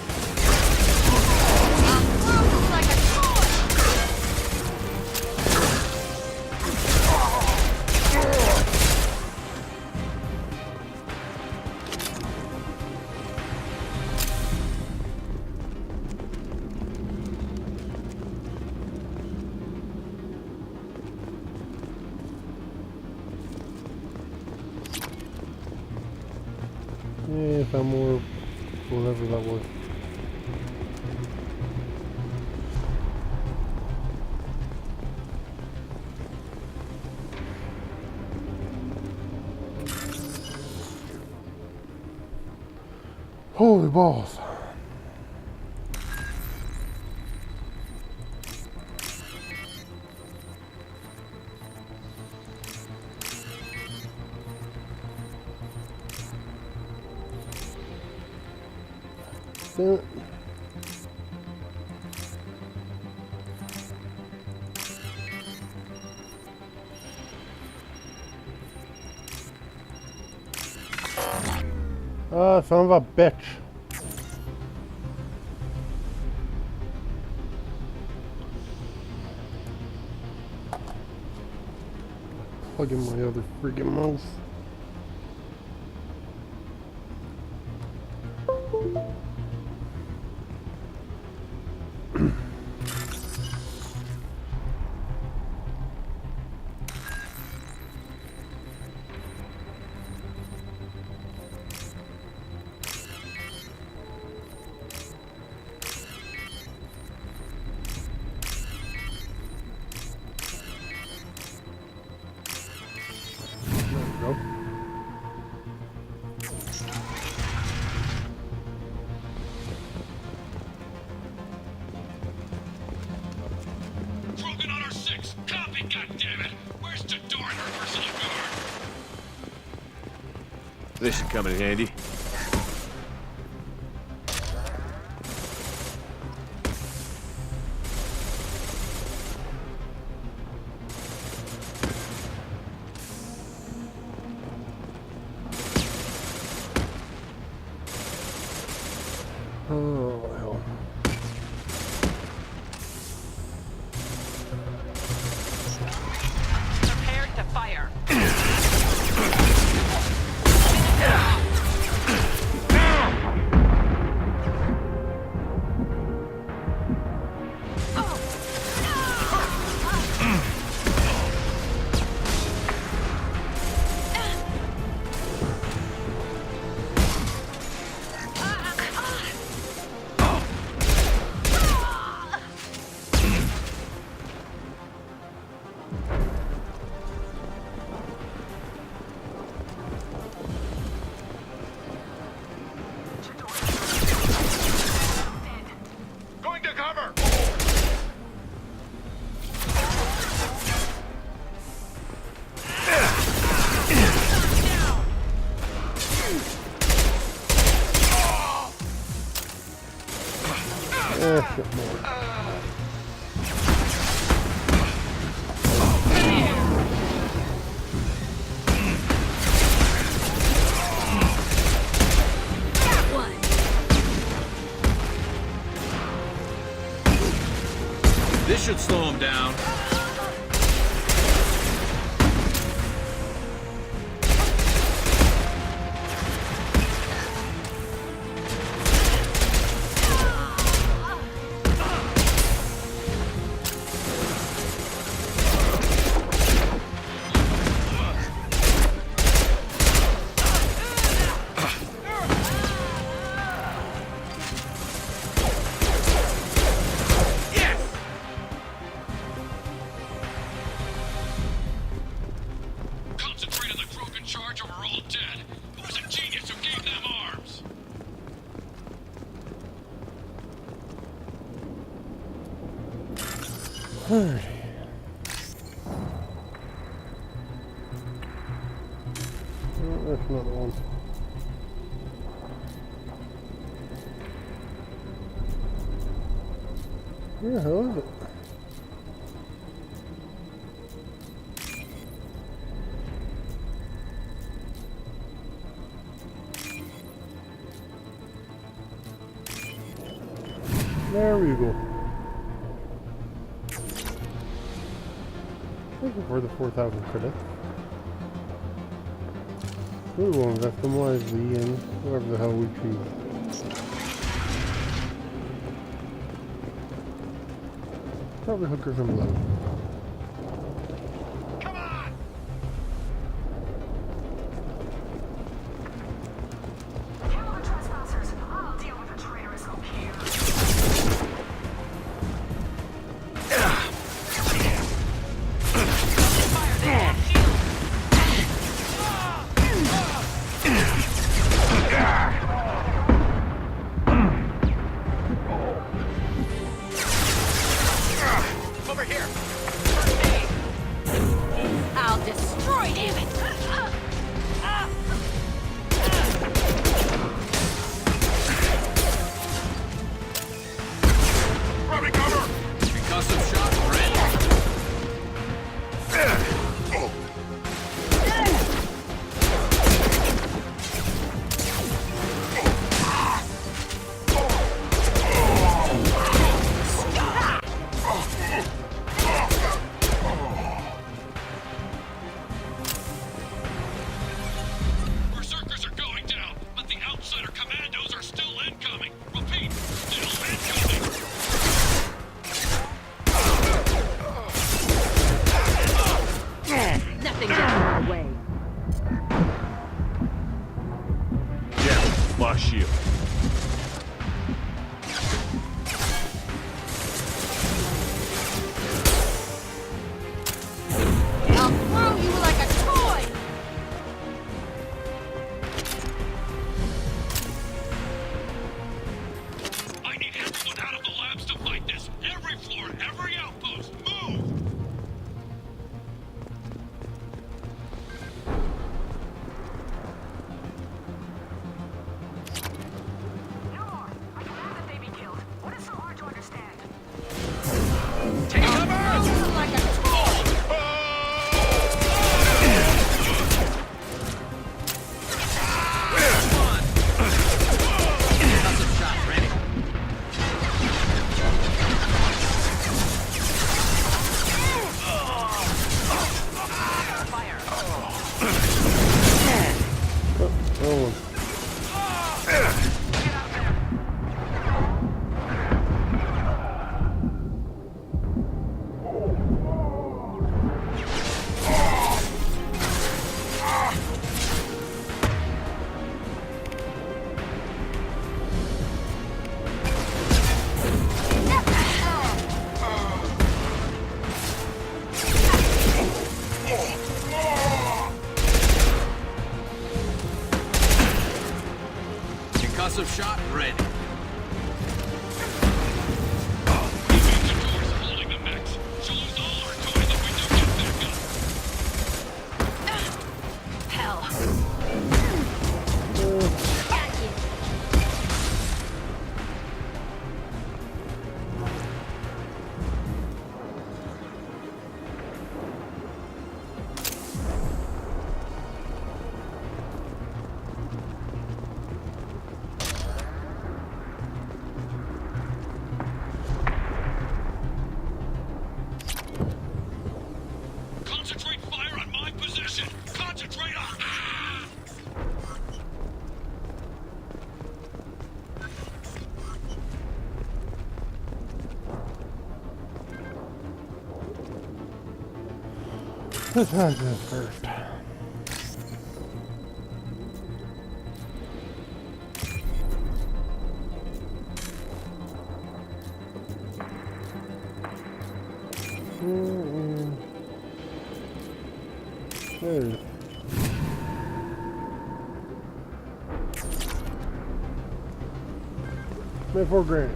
Like a toy. Yeah, if I'm more, whatever that was. Holy balls. Damn it. Ah, son of a bitch. Plug in my other freaking mouse. Go. Krogan on our 6! Copy, goddammit! Where's Jador and her personal guard? This should come in handy. Oh, hell. Prepared to fire. Get more. This should slow him down. Alrighty. Oh, that's another one. Where the hell is it? There we go. Looking for the 4,000 credits. We will invest them wisely in whatever the hell we choose. Probably hookers and blood. Concussive shot ready. Holding the mechs. She'll lose all our toys if we don't get back up. Hell. Let's hunt this first. There it is. Made $4 grand.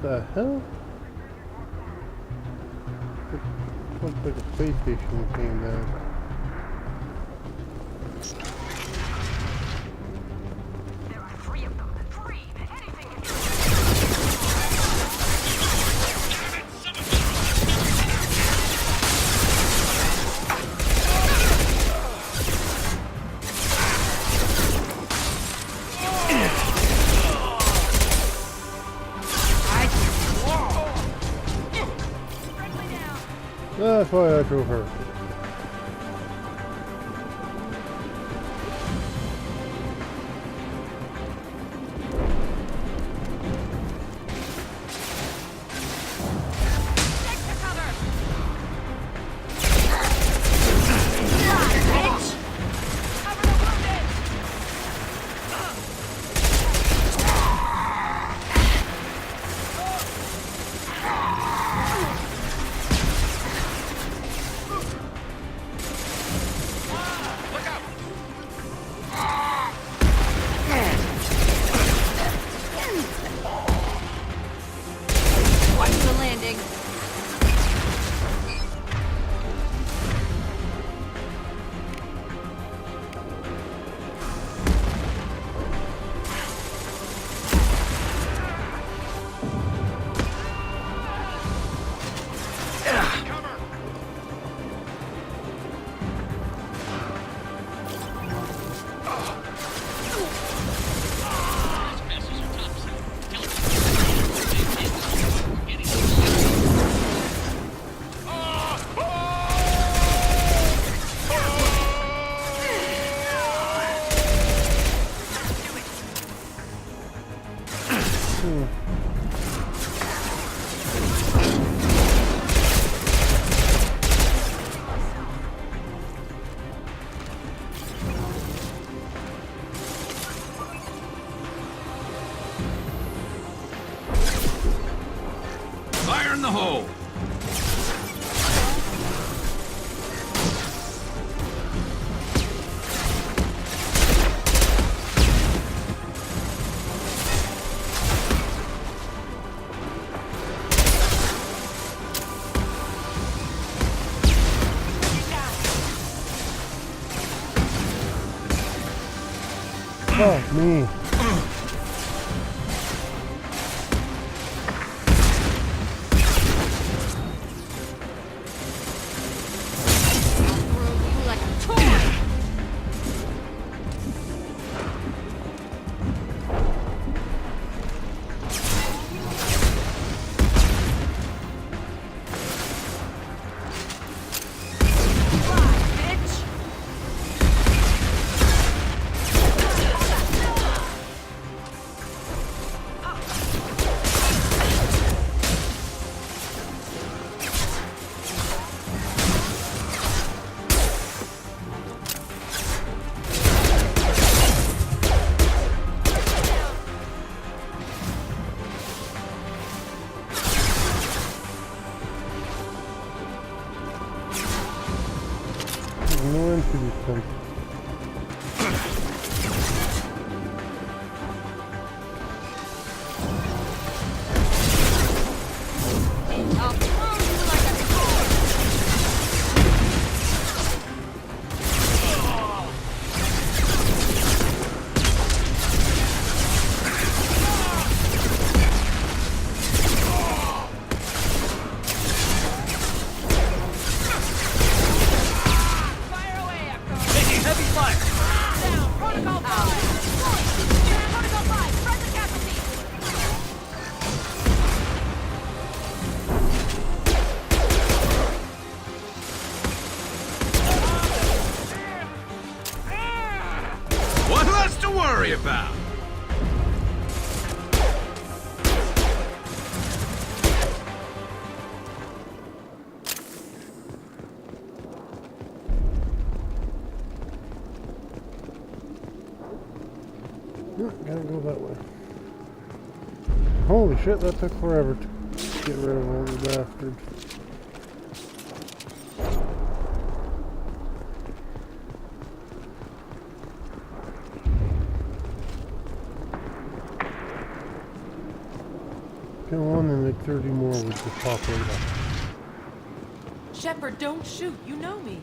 The hell? Looks like a space station came down. That's why I drove her. Fire in the hole! Fuck me. No into this thing. Taking worry about. No, gotta go that way. Holy shit, that took forever to get rid of all the bastards. Come on, and like 30 more would just pop right up. Shepard, don't shoot. You know me.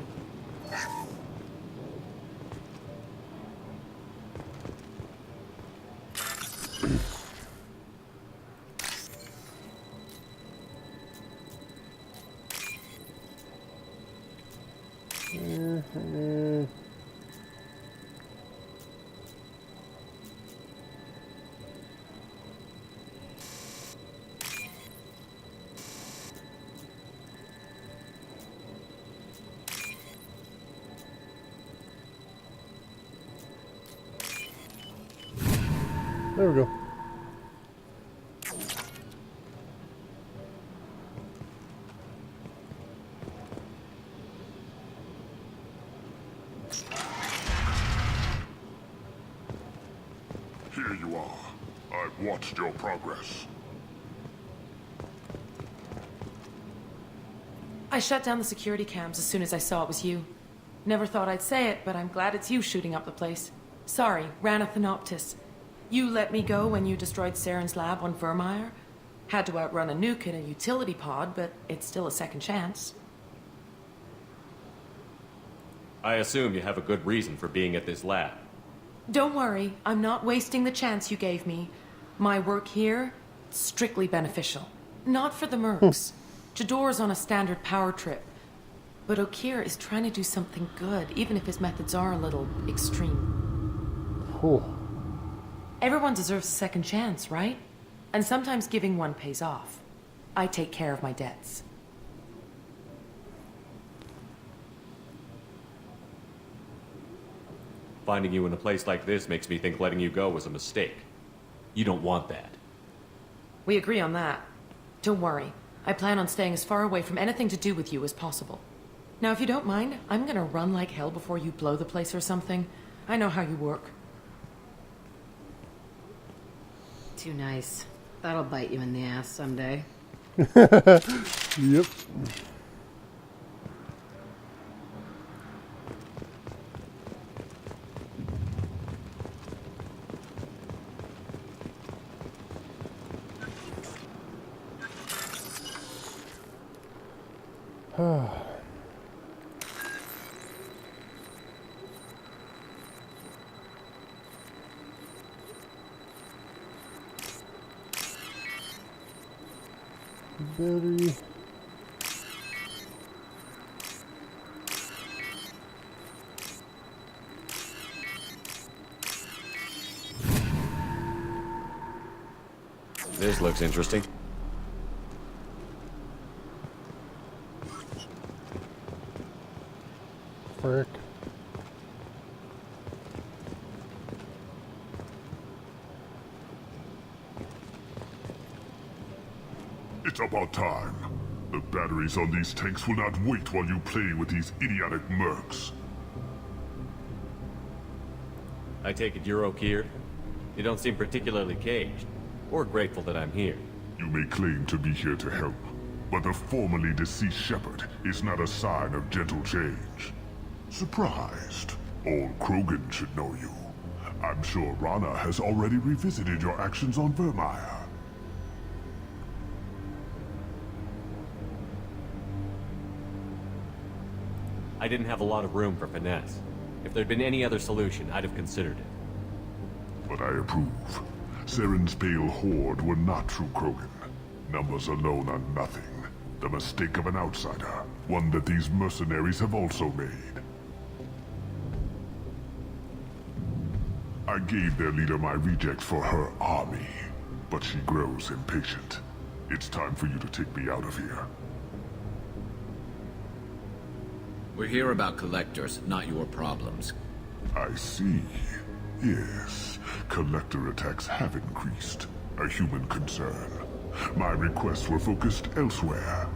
There we go. Here you are. I've watched your progress. I shut down the security cams as soon as I saw it was you. Never thought I'd say it, but I'm glad it's you shooting up the place. Sorry, Ranith and Optus. You let me go when you destroyed Saren's lab on Vermeer. Had to outrun a nuke in a utility pod, but it's still a second chance. I assume you have a good reason for being at this lab. Don't worry, I'm not wasting the chance you gave me. My work here, strictly beneficial. Not for the mercs. Jador's on a standard power trip. But Okeer is trying to do something good, even if his methods are a little extreme. Oh. Everyone deserves a second chance, right? And sometimes giving one pays off. I take care of my debts. Finding you in a place like this makes me think letting you go was a mistake. You don't want that. We agree on that. Don't worry. I plan on staying as far away from anything to do with you as possible. Now, if you don't mind, I'm gonna run like hell before you blow the place or something. I know how you work. Too nice. That'll bite you in the ass someday. Yep. Battery. This looks interesting. Frick. It's about time. The batteries on these tanks will not wait while you play with these idiotic mercs. I take it you're Okeer? You don't seem particularly caged, or grateful that I'm here. You may claim to be here to help, but the formerly deceased Shepard is not a sign of gentle change. Surprised? Old Krogan should know you. I'm sure Rana has already revisited your actions on Vermeer. I didn't have a lot of room for finesse. If there'd been any other solution, I'd have considered it. But I approve. Saren's pale horde were not true Krogan. Numbers alone are nothing. The mistake of an outsider. One that these mercenaries have also made. I gave their leader my rejects for her army, but she grows impatient. It's time for you to take me out of here. We're here about collectors, not your problems. I see. Yes, collector attacks have increased. A human concern. My requests were focused elsewhere.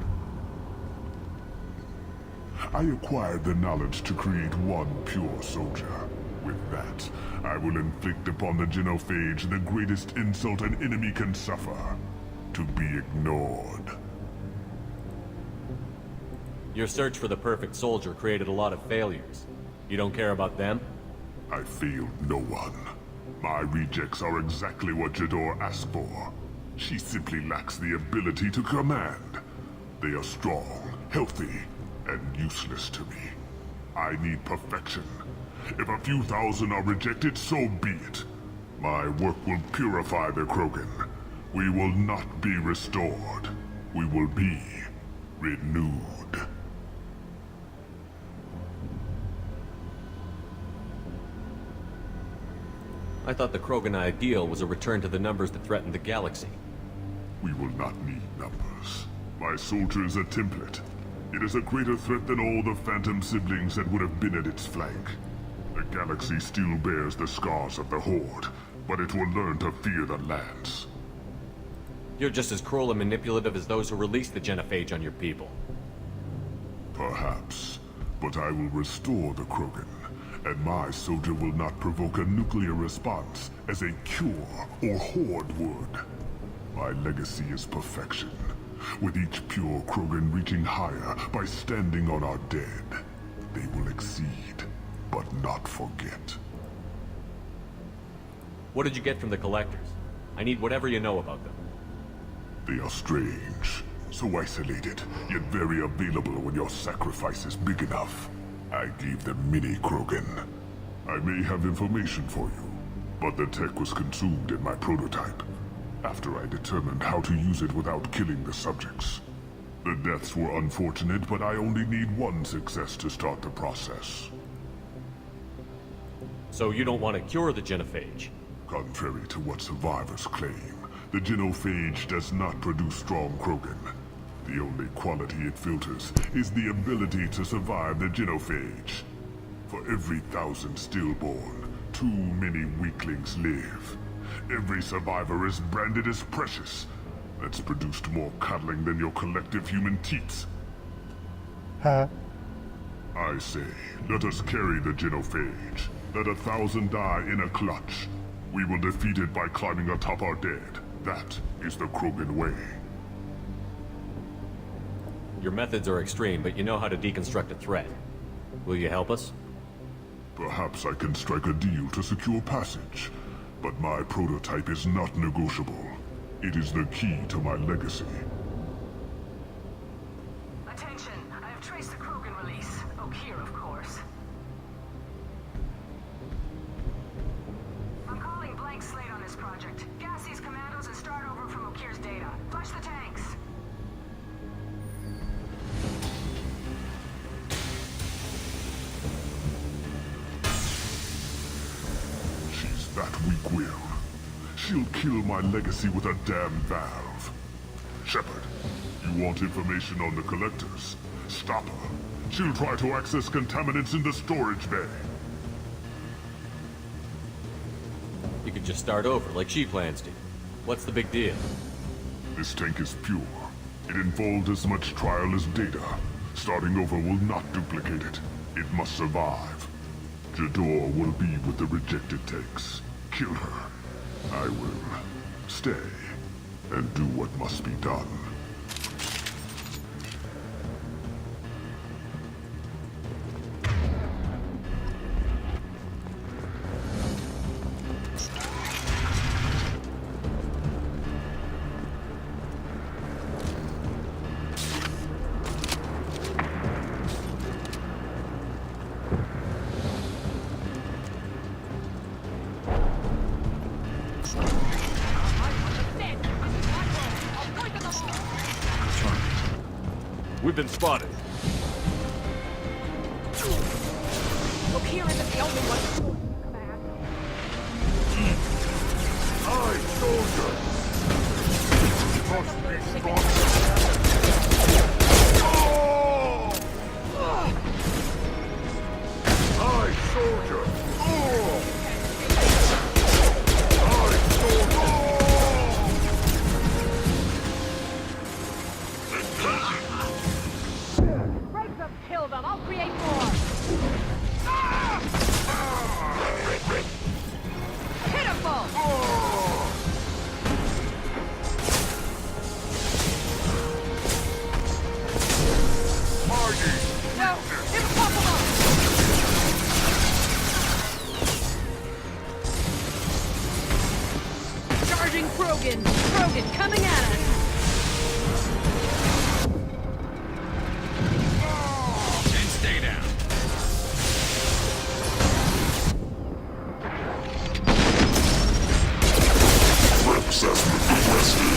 I acquired the knowledge to create one pure soldier. With that, I will inflict upon the Genophage the greatest insult an enemy can suffer. To be ignored. Your search for the perfect soldier created a lot of failures. You don't care about them? I failed no one. My rejects are exactly what Jador asked for. She simply lacks the ability to command. They are strong, healthy, and useless to me. I need perfection. If a few thousand are rejected, so be it. My work will purify the Krogan. We will not be restored. We will be renewed. I thought the Krogan ideal was a return to the numbers that threatened the galaxy. We will not need numbers. My soldier is a template. It is a greater threat than all the Phantom siblings that would have been at its flank. The galaxy still bears the scars of the Horde, but it will learn to fear the Lance. You're just as cruel and manipulative as those who released the Genophage on your people. Perhaps, but I will restore the Krogan, and my soldier will not provoke a nuclear response as a cure or Horde would. My legacy is perfection, with each pure Krogan reaching higher by standing on our dead. They will exceed, but not forget. What did you get from the Collectors? I need whatever you know about them. They are strange, so isolated, yet very available when your sacrifice is big enough. I gave them mini Krogan. I may have information for you, but the tech was consumed in my prototype, after I determined how to use it without killing the subjects. The deaths were unfortunate, but I only need one success to start the process. So you don't want to cure the Genophage? Contrary to what survivors claim, the Genophage does not produce strong Krogan. The only quality it filters is the ability to survive the Genophage. For every 1,000 stillborn, too many weaklings live. Every survivor is branded as precious. That's produced more cuddling than your collective human teats. Huh? I say, let us carry the Genophage. Let 1,000 die in a clutch. We will defeat it by climbing atop our dead. That is the Krogan way. Your methods are extreme, but you know how to deconstruct a threat. Will you help us? Perhaps I can strike a deal to secure passage. But my prototype is not negotiable. It is the key to my legacy. Attention, I have traced the Krogan release. Okeer, of course. I'm calling blank slate on this project. Gas these commandos and start over from Okeer's data. Flush the tanks. She's that weak-willed. She'll kill my legacy with a damn valve. Shepard, you want information on the Collectors? Stop her. She'll try to access contaminants in the storage bay. You could just start over, like she plans to. What's the big deal? This tank is pure. It involved as much trial as data. Starting over will not duplicate it. It must survive. Jador will be with the rejected tanks. Kill her. I will stay and do what must be done. We've been spotted. Okeer isn't the only one. I, soldier! Must be strong. I, soldier! Krogan! Krogan coming at us! And stay down. Assessment requested.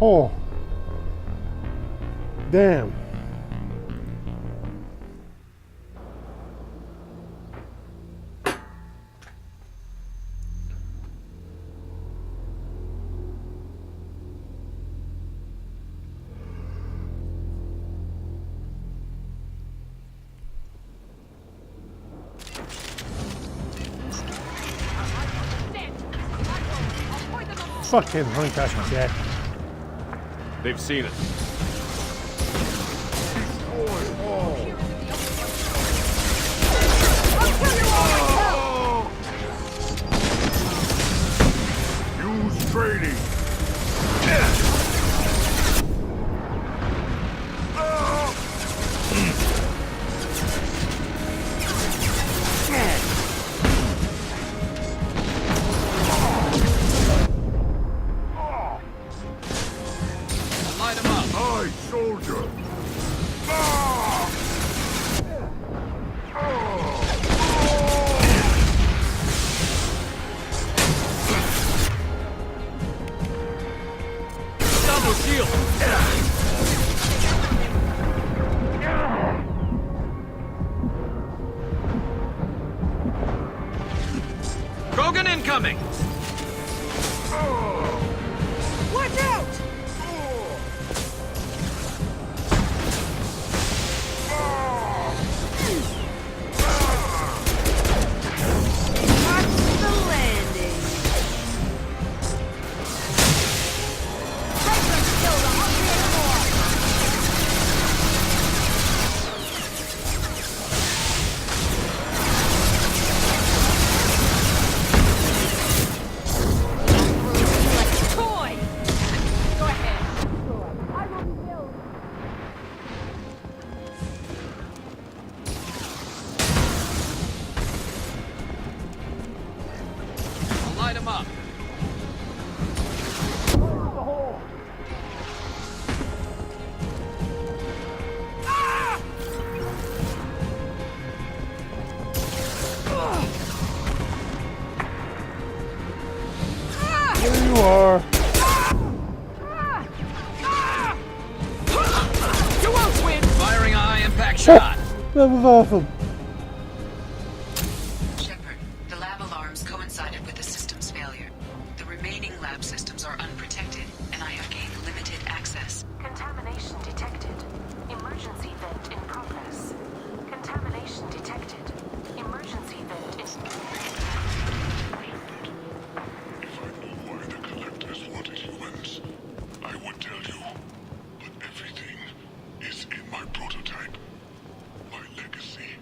Oh. Damn. Fucking hunter shit. They've seen us. Use trading. Light him up. Aye, soldier. Double shield. Krogan incoming. Watch out! Watch the landing! Toy! Go ahead. I will be killed. I'll light him up. There you are. You won't win! Firing a high-impact shot. That was awesome. Shepard, the lab alarms coincided with the system's failure. The remaining lab systems are unprotected, and I have gained limited access. Contamination detected. Emergency vent in progress. Contamination detected. Emergency vent in... If I knew why the collectors wanted humans, I would tell you. But everything is in my prototype. My legacy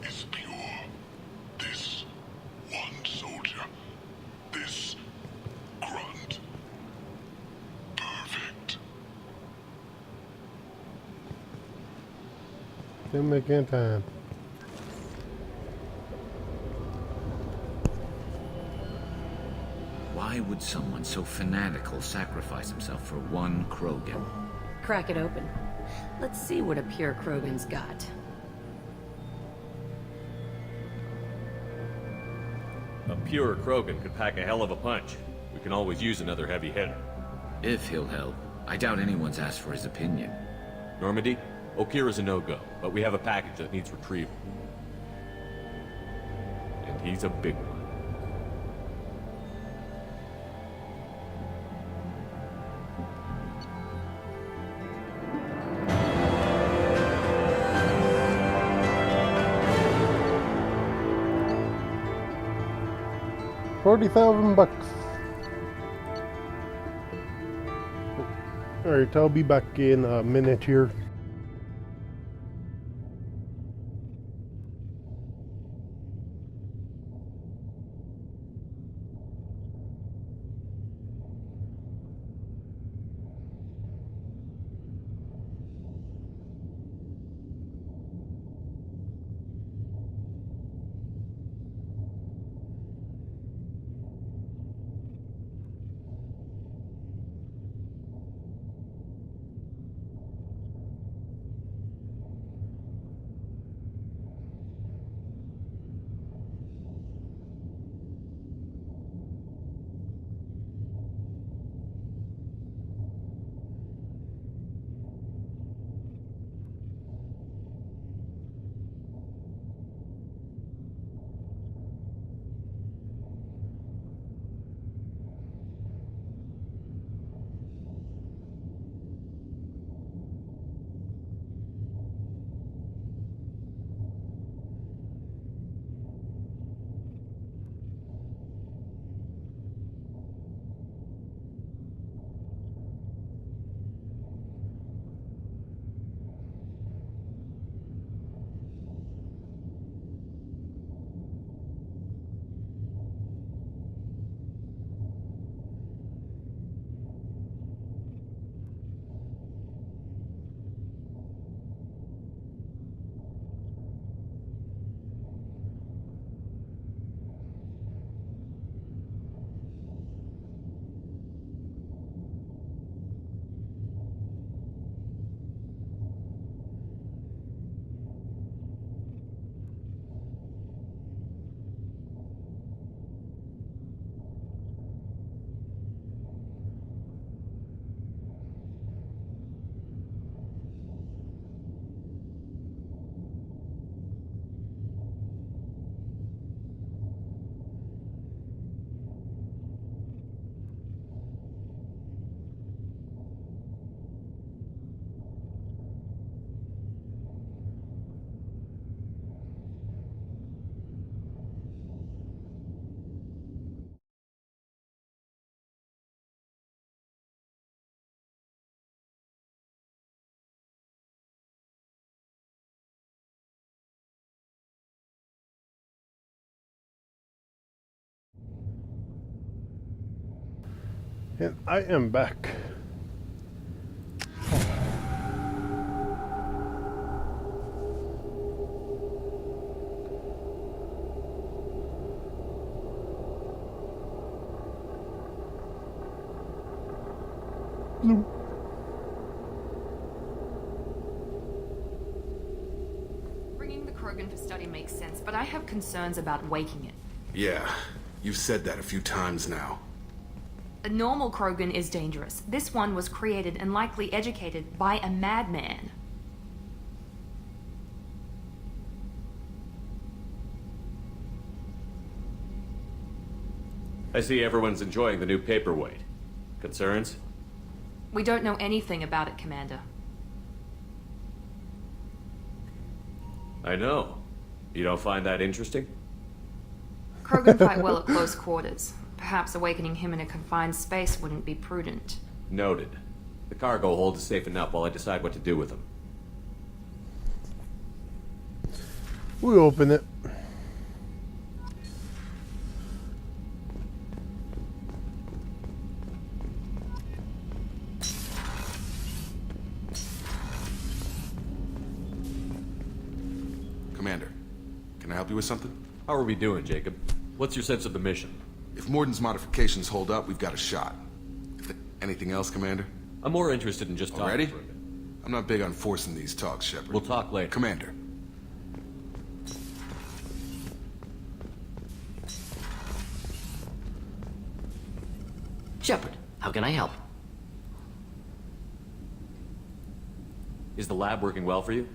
is pure. This one soldier. This grunt. Perfect. Still making time. Why would someone so fanatical sacrifice himself for one Krogan? Crack it open. Let's see what a pure Krogan's got. A pure Krogan could pack a hell of a punch. We can always use another heavy hitter. If he'll help. I doubt anyone's asked for his opinion. Normandy, Okira's a no-go, but we have a package that needs retrieval. And he's a big one. $40,000. Alright, I'll be back in a minute here. . And I am back. Bringing the Krogan for study makes sense, but I have concerns about waking it. Yeah, you've said that a few times now. A normal Krogan is dangerous. This one was created and likely educated by a madman. I see everyone's enjoying the new paperweight. Concerns? We don't know anything about it, Commander. I know. You don't find that interesting? Krogan fight well at close quarters. Perhaps awakening him in a confined space wouldn't be prudent. Noted. The cargo hold is safe enough while I decide what to do with them. We open it. Commander, can I help you with something? How are we doing, Jacob? What's your sense of the mission? If Morden's modifications hold up, we've got a shot. Anything else, Commander? I'm more interested in just talking. Already? I'm not big on forcing these talks, Shepard. We'll talk later. Commander. Shepard, how can I help? Is the lab working well for you?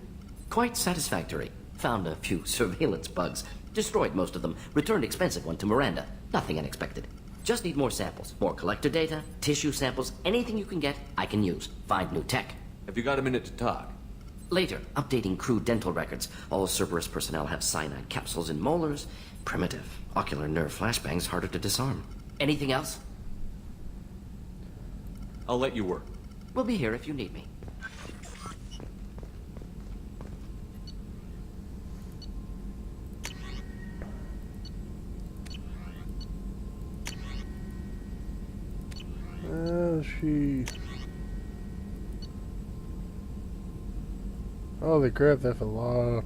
Quite satisfactory. Found a few surveillance bugs. Destroyed most of them. Returned expensive one to Miranda. Nothing unexpected. Just need more samples. More collector data, tissue samples, anything you can get, I can use. Find new tech. Have you got a minute to talk? Later, updating crew dental records. All Cerberus personnel have cyanide capsules in molars. Primitive. Ocular nerve flashbangs harder to disarm. Anything else? I'll let you work. We'll be here if you need me. Holy crap, that's a lot.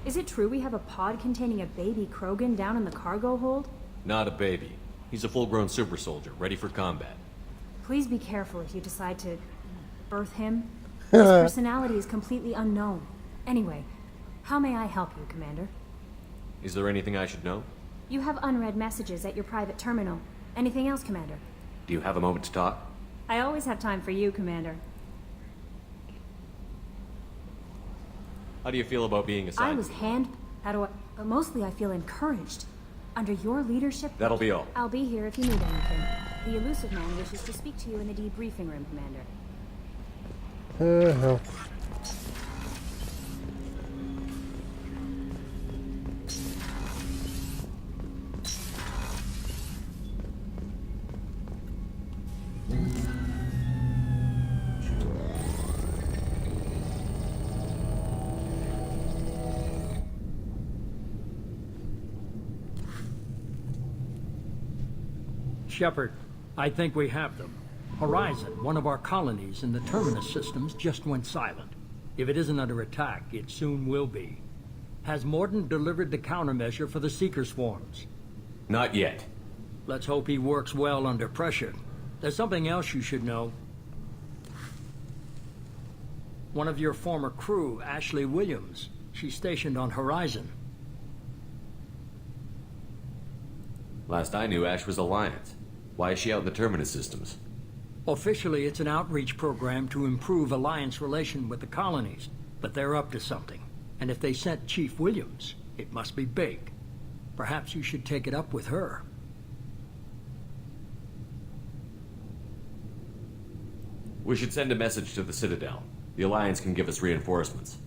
Is it true we have a pod containing a baby Krogan down in the cargo hold? Not a baby. He's a full-grown super soldier, ready for combat. Please be careful if you decide to birth him. His personality is completely unknown. Anyway, how may I help you, Commander? Is there anything I should know? You have unread messages at your private terminal. Anything else, Commander? Do you have a moment to talk? I always have time for you, Commander. How do you feel about being assigned? I was but mostly I feel encouraged. Under your leadership... That'll be all. I'll be here if you need anything. The Illusive Man wishes to speak to you in the debriefing room, Commander. Hell. Shepard, I think we have them. Horizon, one of our colonies in the Terminus systems, just went silent. If it isn't under attack, it soon will be. Has Morden delivered the countermeasure for the Seeker swarms? Not yet. Let's hope he works well under pressure. There's something else you should know. One of your former crew, Ashley Williams, she's stationed on Horizon. Last I knew, Ash was Alliance. Why is she out in the Terminus systems? Officially, it's an outreach program to improve Alliance relation with the colonies, but they're up to something. And if they sent Chief Williams, it must be big. Perhaps you should take it up with her. We should send a message to the Citadel. The Alliance can give us reinforcements.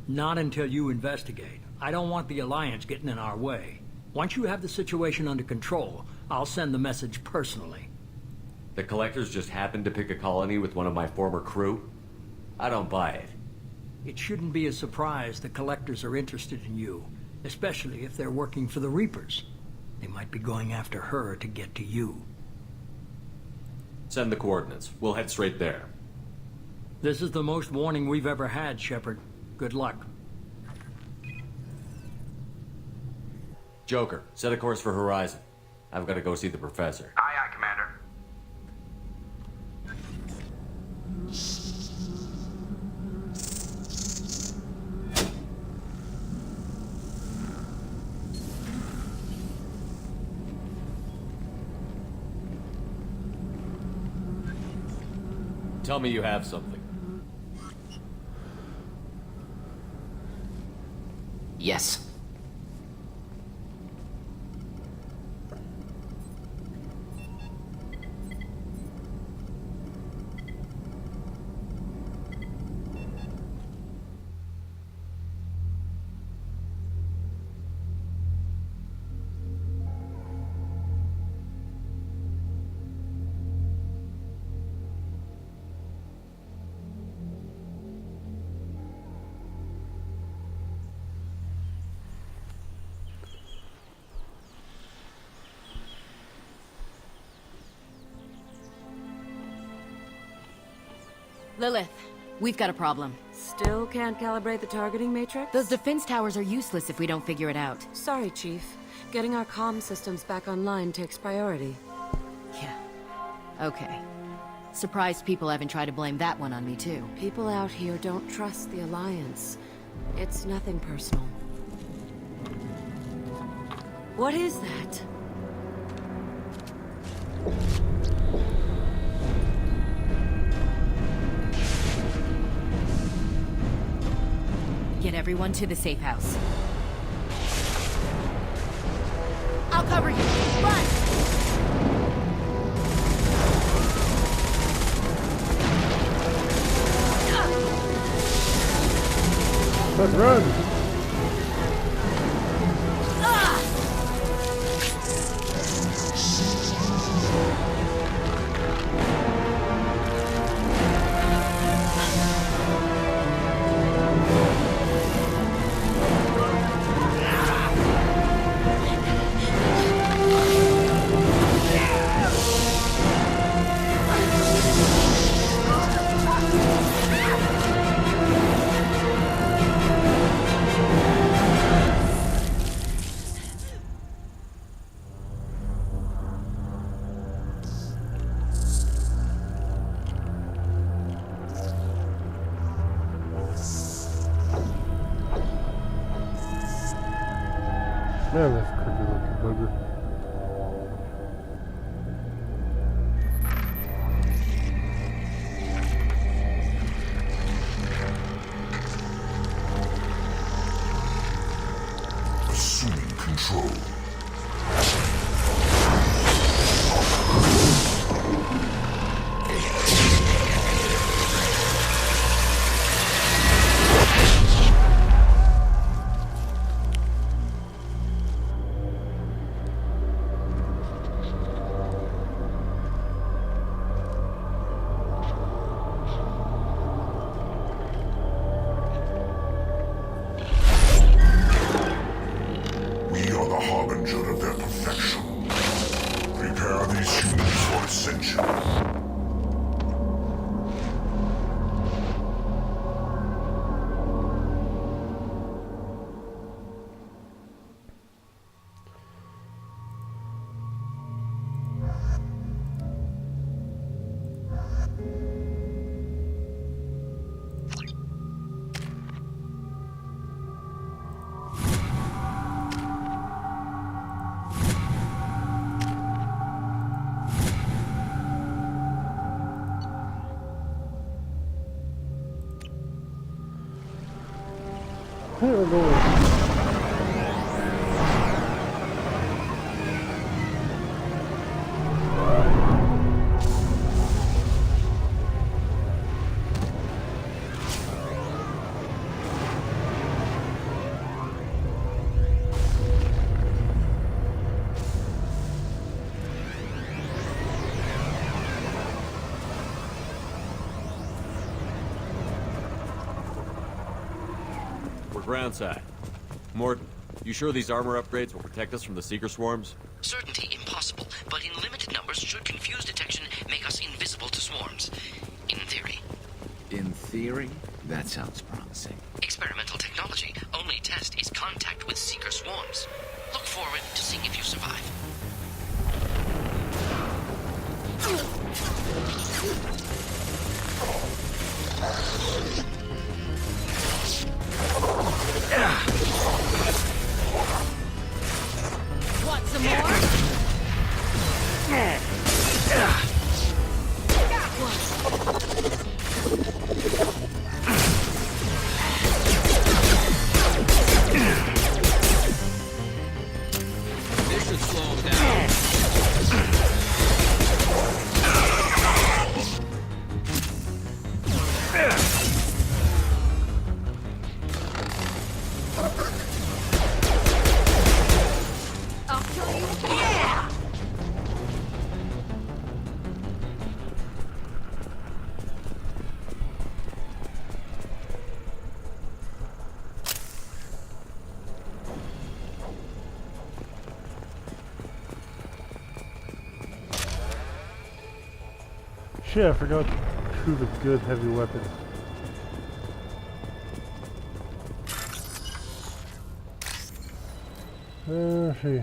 Not until you investigate. I don't want the Alliance getting in our way. Once you have the situation under control, I'll send the message personally. The Collectors just happened to pick a colony with one of my former crew? I don't buy it. It shouldn't be a surprise the Collectors are interested in you, especially if they're working for the Reapers. They might be going after her to get to you. Send the coordinates. We'll head straight there. This is the most warning we've ever had, Shepard. Good luck. Joker, set a course for Horizon. I've got to go see the Professor. Aye, aye, Commander. Tell me you have something. Yes. Lilith, we've got a problem. Still can't calibrate the targeting matrix? Those defense towers are useless if we don't figure it out. Sorry, Chief. Getting our comm systems back online takes priority. Yeah. Okay. Surprised people haven't tried to blame that one on me, too. People out here don't trust the Alliance. It's nothing personal. What is that? Get everyone to the safe house. I'll cover you. Run! Let's run! Man, that's a creepy looking booger. Assuming control. Here we go. Groundside. Morton, you sure these armor upgrades will protect us from the Seeker swarms? Certainty impossible, but in limited numbers should confuse detection make us invisible to swarms. In theory. In theory? That sounds promising. Experimental technology. Only test is contact with Seeker swarms. Look forward to seeing if you survive. Want some more? This should slow him down. I'll kill you. Yeah! Shit, I forgot to choose a good heavy weapon. Let's see.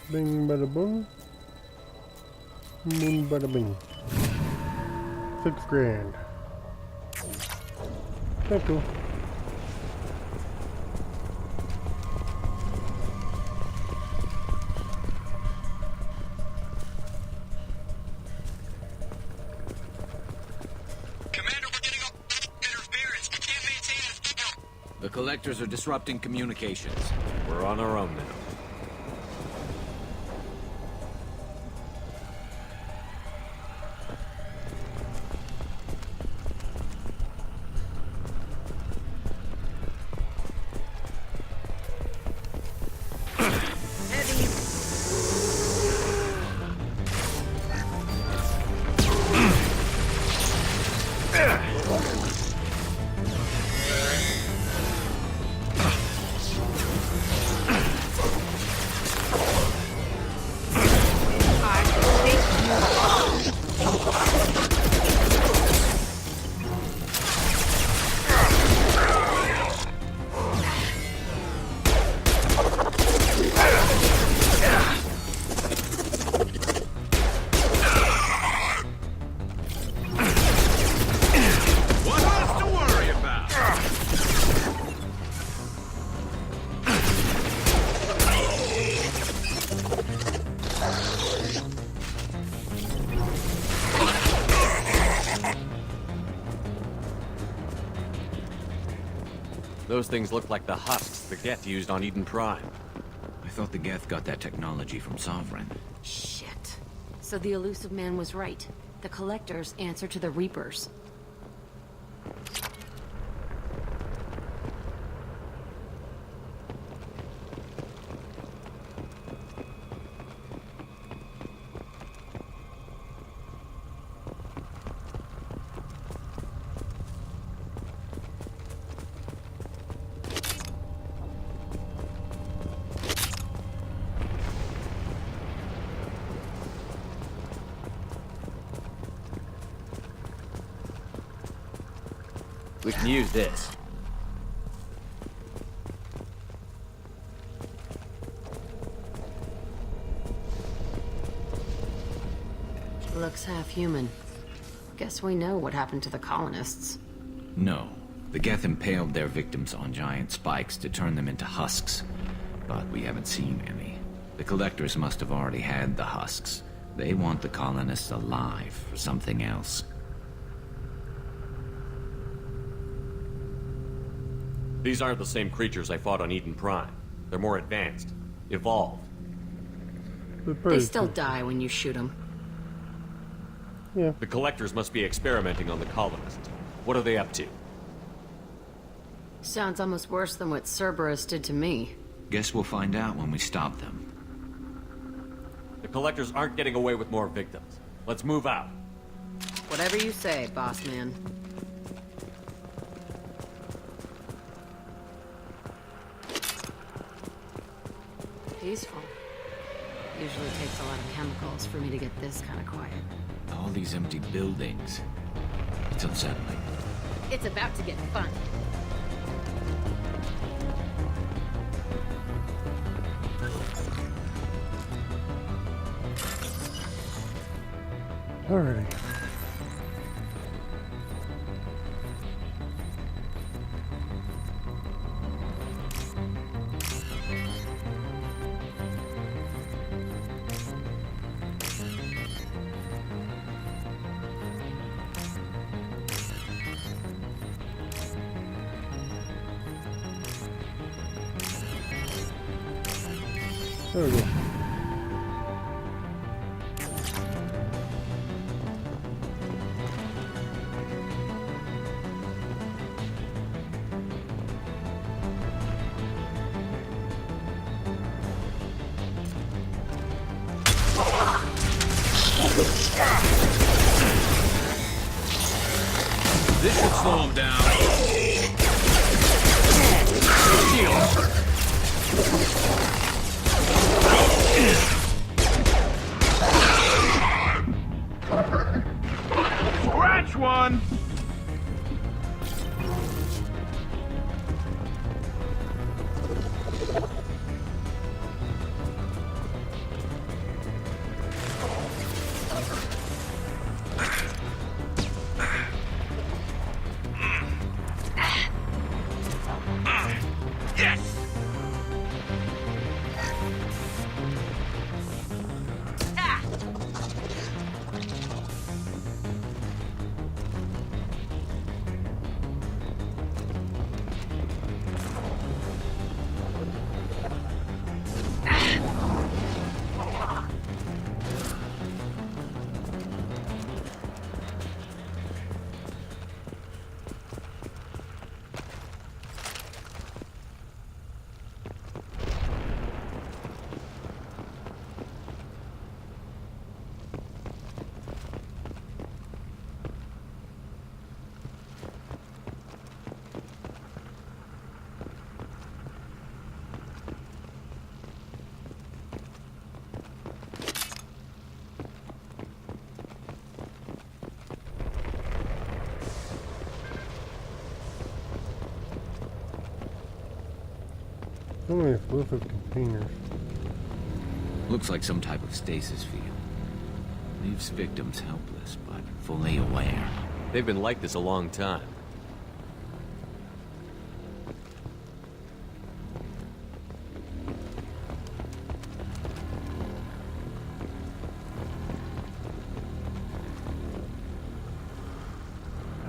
Bing bada boom. Boom bada bing. $6 grand. Thank you. The collectors are disrupting communications. We're on our own now. Those things look like the husks the Geth used on Eden Prime. I thought the Geth got that technology from Sovereign. Shit. So the elusive man was right. The Collectors answer to the Reapers. We can use this. Looks half human. Guess we know what happened to the colonists. No. The Geth impaled their victims on giant spikes to turn them into husks. But we haven't seen any. The Collectors must have already had the husks. They want the colonists alive for something else. These aren't the same creatures I fought on Eden Prime. They're more advanced. Evolved. They still die when you shoot them. Yeah. The Collectors must be experimenting on the colonists. What are they up to? Sounds almost worse than what Cerberus did to me. Guess we'll find out when we stop them. The Collectors aren't getting away with more victims. Let's move out. Whatever you say, boss man. Peaceful. Usually takes a lot of chemicals for me to get this kind of quiet. All these empty buildings. It's unsettling. It's about to get fun. Alrighty. There we go. This should slow him down. Scratch one! Yes! So many explosive containers. Looks like some type of stasis field. Leaves victims helpless, but fully aware. They've been like this a long time.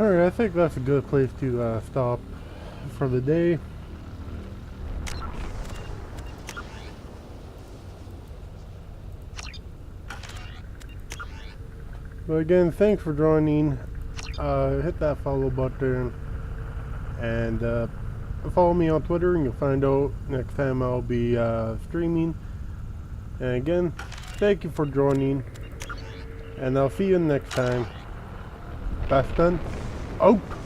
Alright, I think that's a good place to stop for the day. But again, thanks for joining. Hit that follow button and follow me on Twitter and you'll find out next time I'll be streaming. And again, thank you for joining and I'll see you next time. Baston out.